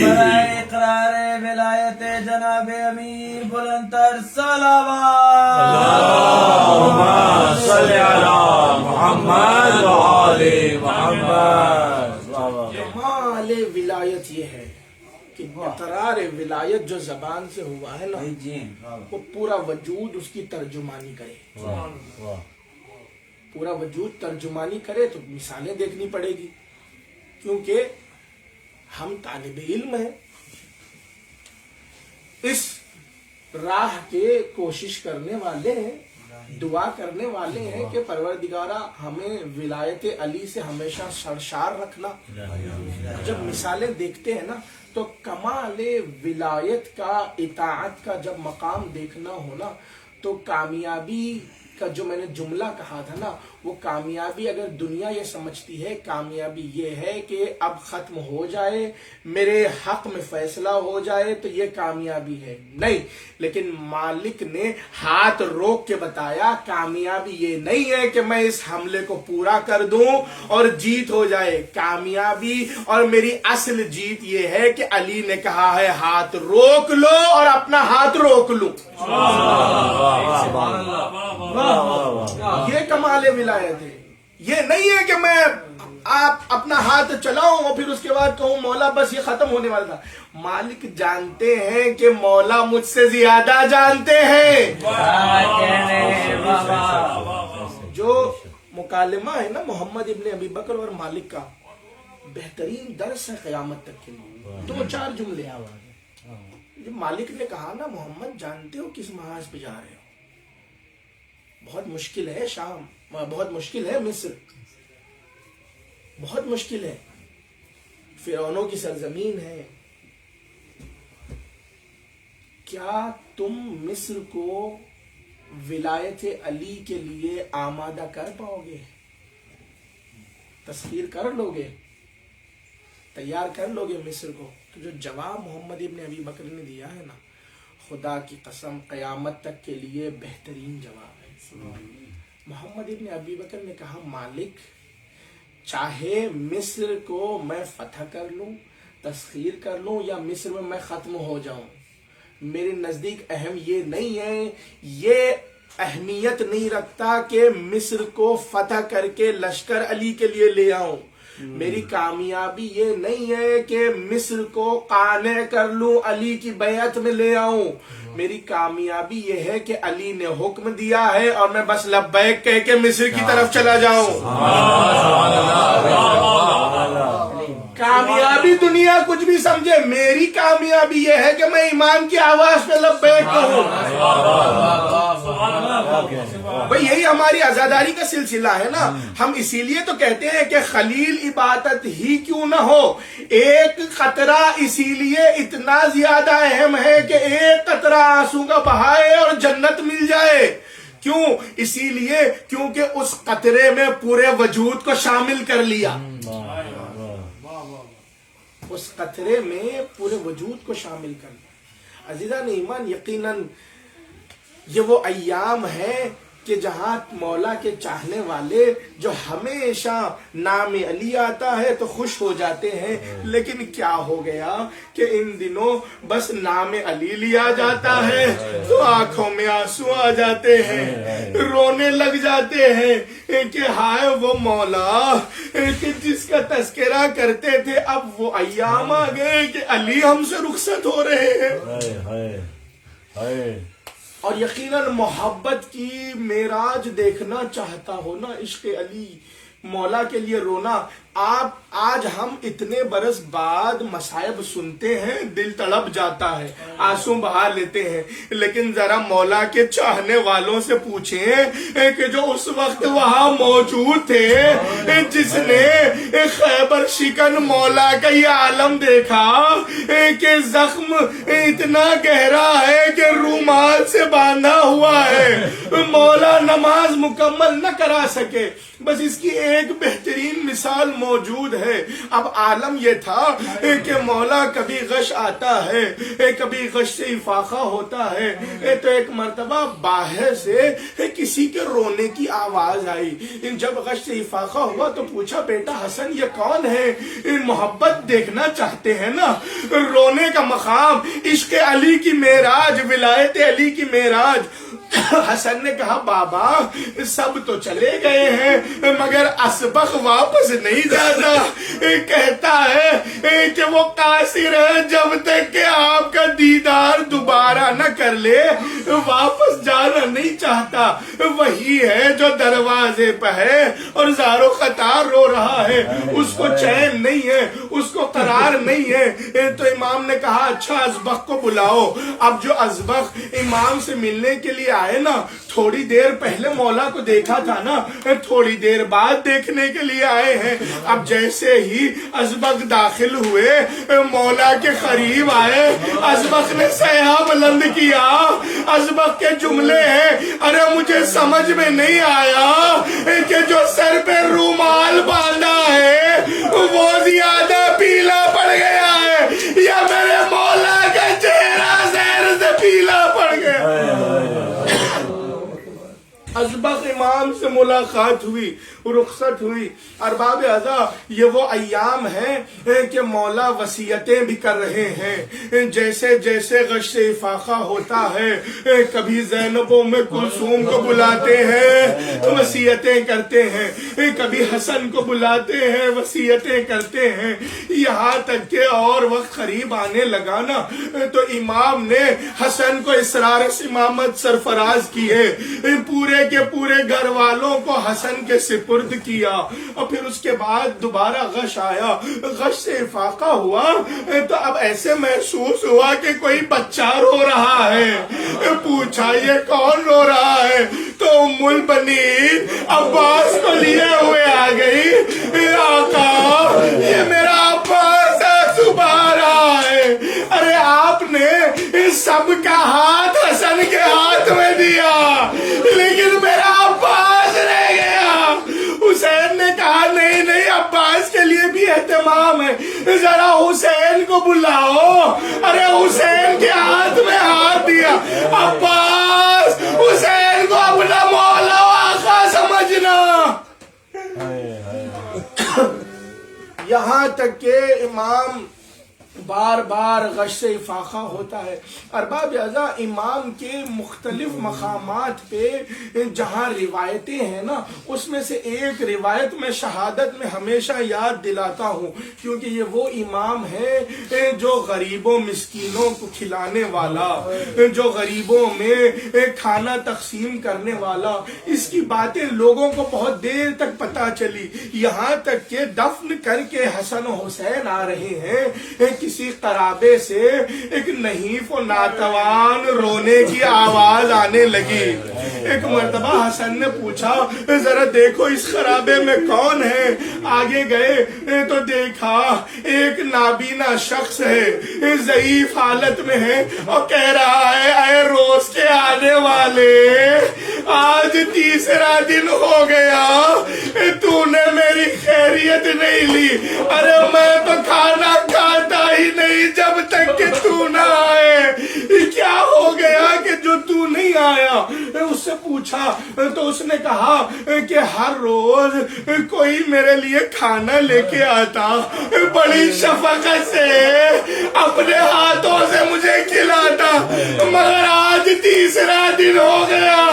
برائے اقرار ولایت جناب امیر بلند تر صلوات۔ اللہم صلی علی محمد و آل محمد۔ کمال ولایت یہ ہے کہ اقرار ولایت جو زبان سے ہوا ہے نا، وہ پورا وجود اس کی ترجمانی کرے، پورا وجود ترجمانی کرے۔ تو مثالیں دیکھنی پڑے گی، کیونکہ ہم طالب علم ہیں، اس راہ کے کوشش کرنے والے ہیں، دعا کرنے والے ہیں کہ پروردگارہ ہمیں ولایت علی سے ہمیشہ سرشار رکھنا۔ جب مثالیں دیکھتے ہیں نا تو کمال ولایت کا، اطاعت کا جب مقام دیکھنا ہونا، تو کامیابی کا جو میں نے جملہ کہا تھا نا، وہ کامیابی اگر دنیا یہ سمجھتی ہے، کامیابی یہ ہے کہ اب ختم ہو جائے، میرے حق میں فیصلہ ہو جائے، تو یہ کامیابی ہے، نہیں۔ لیکن مالک نے ہاتھ روک کے بتایا کامیابی یہ نہیں ہے کہ میں اس حملے کو پورا کر دوں اور جیت ہو جائے، کامیابی اور میری اصل جیت یہ ہے کہ علی نے کہا ہے ہاتھ روک لو اور اپنا ہاتھ روک لوں۔ یہ کمال ولایت ہے۔ یہ نہیں ہے کہ میں آپ اپنا ہاتھ چلاؤں اور پھر اس کے بعد کہوں مولا بس یہ ختم ہونے والا تھا۔ مالک جانتے ہیں کہ مولا مجھ سے زیادہ جانتے ہیں۔ جو مکالمہ ہے نا محمد ابن ابی بکر اور مالک کا، بہترین درس ہے قیامت تک کے لیے۔ 2-4 جملے جب مالک نے کہا نا محمد جانتے ہو کس محاذ پہ جا رہے ہو؟ بہت مشکل ہے شام، بہت مشکل ہے مصر، بہت مشکل ہے، فرعونوں کی سرزمین ہے۔ کیا تم مصر کو ولایت علی کے لیے آمادہ کر پاؤ گے؟ تسخیر کر لو گے؟ تیار کر لو گے مصر کو. تو جو جواب محمد ابن ابی بکر نے دیا ہے نا، خدا کی قسم قیامت تک کے لیے بہترین جواب ہے. محمد ابن ابی بکر نے کہا مالک چاہے مصر کو میں فتح کر لوں، تسخیر کر لوں، یا مصر میں ختم ہو جاؤں، میرے نزدیک اہم یہ نہیں ہے، یہ اہمیت نہیں رکھتا کہ مصر کو فتح کر کے لشکر علی کے لیے لے آؤں. میری کامیابی یہ نہیں ہے کہ مصر کو قانع کر لوں، علی کی بیعت میں لے آؤں. میری کامیابی یہ ہے کہ علی نے حکم دیا ہے اور میں بس لبیک کہہ کے مصر کی طرف چلا جاؤں. کامیابی دنیا کچھ بھی سمجھے، میری کامیابی یہ ہے کہ میں ایمان کی آواز پہ لبیک کہوں. بھئی یہی ہماری عزاداری کا سلسلہ ہے نا. ہم اسی لیے تو کہتے ہیں کہ خلیل عبادت ہی کیوں نہ ہو، ایک قطرہ اسی لیے اتنا زیادہ اہم ہے کہ ایک قطرہ آنسو کا بہائے اور جنت مل جائے. کیوں؟ اسی لیے کیونکہ اس قطرے میں پورے وجود کو شامل کر لیا. اس قطرے میں پورے وجود کو شامل کر لیا. عزیزان ایمان، یقیناً یہ وہ ایام ہے کہ جہاں مولا کے چاہنے والے جو ہمیشہ نام علی آتا ہے تو خوش ہو جاتے ہیں، لیکن کیا ہو گیا کہ ان دنوں بس نام علی لیا جاتا ہے تو آنکھوں میں آنسو آ جاتے ہیں، رونے لگ جاتے ہیں کہ ہائے وہ مولا کہ جس کا تذکرہ کرتے تھے، اب وہ ایام آ گئے کہ علی ہم سے رخصت ہو رہے ہیں. اور یقیناً محبت کی معراج دیکھنا چاہتا ہو نا، عشق علی، مولا کے لیے رونا. آج ہم اتنے برس بعد مصائب سنتے ہیں، دل تڑپ جاتا ہے، آنسو بہا لیتے ہیں. لیکن ذرا مولا کے چاہنے والوں سے پوچھیں کہ جو اس وقت وہاں موجود تھے، جس نے خیبر شکن مولا کا یہ عالم دیکھا کہ زخم اتنا گہرا ہے کہ رومال سے باندھا ہوا ہے، مولا نماز مکمل نہ کرا سکے. بس اس کی ایک بہترین مثال موجود ہے. اب عالم یہ تھا کہ مولا کبھی غش آتا ہے، کبھی غش سے افاقہ ہوتا ہے. تو ایک مرتبہ باہر سے کسی کے رونے کی آواز آئی. جب غش سے افاقہ ہوا تو پوچھا بیٹا حسن یہ کون ہے؟ محبت دیکھنا چاہتے ہیں نا، رونے کا مقام، عشق علی کی معراج، ولایت علی کی معراج. حسن نے کہا بابا سب تو چلے گئے ہیں مگر اسبق واپس نہیں جاتا. کہتا ہے کہ وہ قاصر ہے، جب تک کہ آپ کا دیدار دوبارہ نہ کر لے واپس جانا نہیں چاہتا. وہی ہے جو دروازے پہ ہے اور زار و خطار رو رہا ہے، اس کو چین نہیں ہے، اس کو قرار نہیں ہے. تو امام نے کہا اچھا اسبق کو بلاؤ. اب جو اسبق امام سے ملنے کے لیے آئے نا، تھوڑی دیر پہلے مولا کو دیکھا تھا نا، تھوڑی دیر بعد دیکھنے کے لیے آئے ہیں. اب جیسے ہی اسبق داخل ہوئے، مولا کے قریب آئے، اسبق نے سیاہ بلند کیا. اسبق کے جملے ہیں ارے مجھے سمجھ میں نہیں آیا کہ جو سر پہ رومال باندھا ہے وہ زیادہ پیلا پڑ گیا ہے یا میرے مولا کا چہرہ زہر سے پیلا پڑ گیا. اسبق امام سے ملاقات ہوئی، رخصت ہوئی. ارباب اعضاء، یہ وہ ایام ہیں کہ مولا وصیتیں بھی کر رہے ہیں. جیسے جیسے غش افاقہ ہوتا ہے، کبھی زینب میں کلثوم کو بلاتے ہیں، وصیتیں کرتے ہیں، کبھی حسن کو بلاتے ہیں، وصیتیں کرتے ہیں. یہاں تک کہ اور وقت قریب آنے لگا نا تو امام نے حسن کو اسرار امامت سرفراز کیے، پورے کے پورے گھر والوں کو حسن کے سپرد کیا. اور پھر اس کے بعد دوبارہ غش آیا، غش سے افاقہ ہوا تو اب ایسے محسوس ہوا کہ کوئی بچہ رو رہا ہے. پوچھا یہ کون رو رہا ہے؟ تو ام البنین عباس کو لیے ہوئے آ گئی. آقا یہ میرا عباس آنسو بہا رہا ہے. ارے آپ نے سب کا ہاتھ حسن کے ہاتھ میں دیا لیکن میرا عباس رہ گیا. حسین نے کہا نہیں نہیں، عباس کے لیے بھی یہی اہتمام ہے. ذرا حسین کو بلاؤ. ارے حسین کے ہاتھ میں ہاتھ دیا. عباس حسین کو اپنا مولا و آقا سمجھنا. یہاں تک کہ امام بار بار غش سے افاقہ ہوتا ہے. ارباب اعضاء امام کے مختلف مقامات پہ جہاں روایتیں ہیں نا، اس میں سے ایک روایت میں شہادت میں ہمیشہ یاد دلاتا ہوں، کیونکہ یہ وہ امام ہے جو غریبوں مسکینوں کو کھلانے والا، جو غریبوں میں کھانا تقسیم کرنے والا. اس کی باتیں لوگوں کو بہت دیر تک پتہ چلی، یہاں تک کہ دفن کر کے حسن و حسین آ رہے ہیں، کسی قرابے سے ایک نحیف و ناتوان رونے کی آواز آنے لگی. ایک مرتبہ حسن نے پوچھا ذرا دیکھو اس خرابے میں کون ہے. آگے گئے تو دیکھا ایک نابینا شخص ہے، ضعیف حالت میں ہے، اور کہہ رہا ہے اے روز کے آنے والے، آج تیسرا دن ہو گیا تو نے میری خیریت نہیں لی. ارے میں تو کھانا کھاتا ہی نہیں جب تک کہ تو نہ آئے. کیا ہو گیا کہ جو تو نہیں آیا؟ اس سے پوچھا تو اس نے کہا کہ ہر روز کوئی میرے لیے کھانا لے کے آتا، بڑی شفقت سے اپنے ہاتھوں سے مجھے کھلاتا، مگر آج تیسرا دن ہو گیا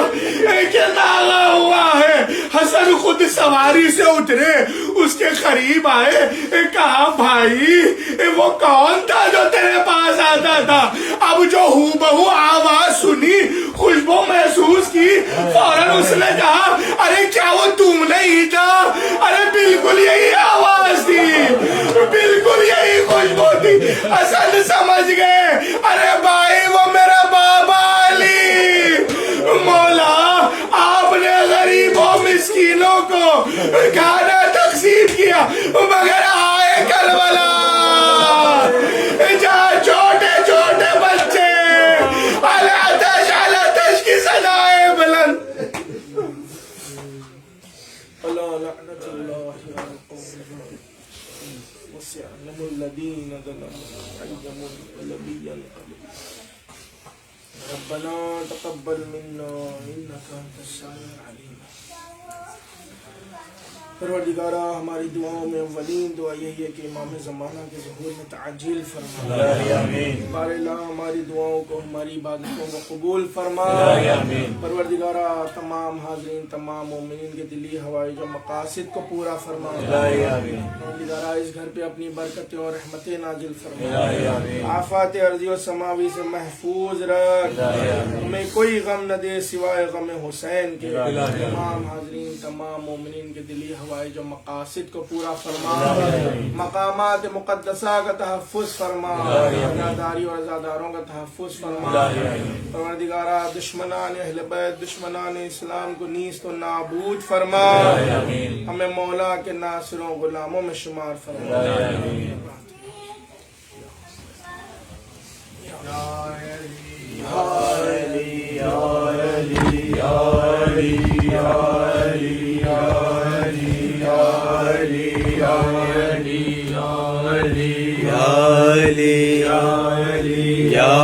کہ ناغہ ہوا ہے. حسن خود سواری سے اترے، اس کے قریب آئے، کہا بھائی وہ کون تھا جو تیرے پاس آتا تھا؟ اب جو ہو بہو آواز سنی، خوشبو محسوس کی، فوراً اس نے کہا ارے کیا وہ تم نہیں تھا؟ ارے بالکل یہی آواز تھی، بالکل یہی خوشبو تھی. حسن سمجھ گئے ارے بھائی وہ میرا بابا علی. مولا آپ نے غریبوں مسکینوں کو کھانا تقسیم کیا، مگر آئے کربلا جہاں چھوٹے چھوٹے بچے العطش کی صدائیں بلند. اللہ لعنت اللہ علی القوم وسيعلم الذين ظلموا أي منقلب ينقلب. ربنا تقبل منا إنك أنت السميع العليم. پروردگارہ ہماری دعاؤں میں اولین دعا یہی ہے کہ امام زمانہ کے ظہور میں تعجیل فرما. بار اللہ ہماری دعاؤں کو، ہماری عبادتوں کو قبول فرما. پروردگارہ تمام حاضرین، تمام مومنین کے دلی حوائج و مقاصد کو پورا فرما. پروردگارہ اس گھر پہ اپنی برکتیں اور رحمتیں نازل فرما. آفات ارضی و سماوی سے محفوظ رکھ. ہمیں کوئی غم نہ دے سوائے غم حسین کے. تمام حاضرین، تمام مومنین کے دلی حوائج و مقاصد کو پورا فرما. مقامات مقدسہ کا تحفظ فرما. عزاداری اور عزاداروں کا تحفظ فرما. پروردگارہ دشمنان اہل بیت، دشمنان اسلام کو نیست و نابود فرما. ہمیں مولا کے ناصروں غلاموں میں شمار فرما. یا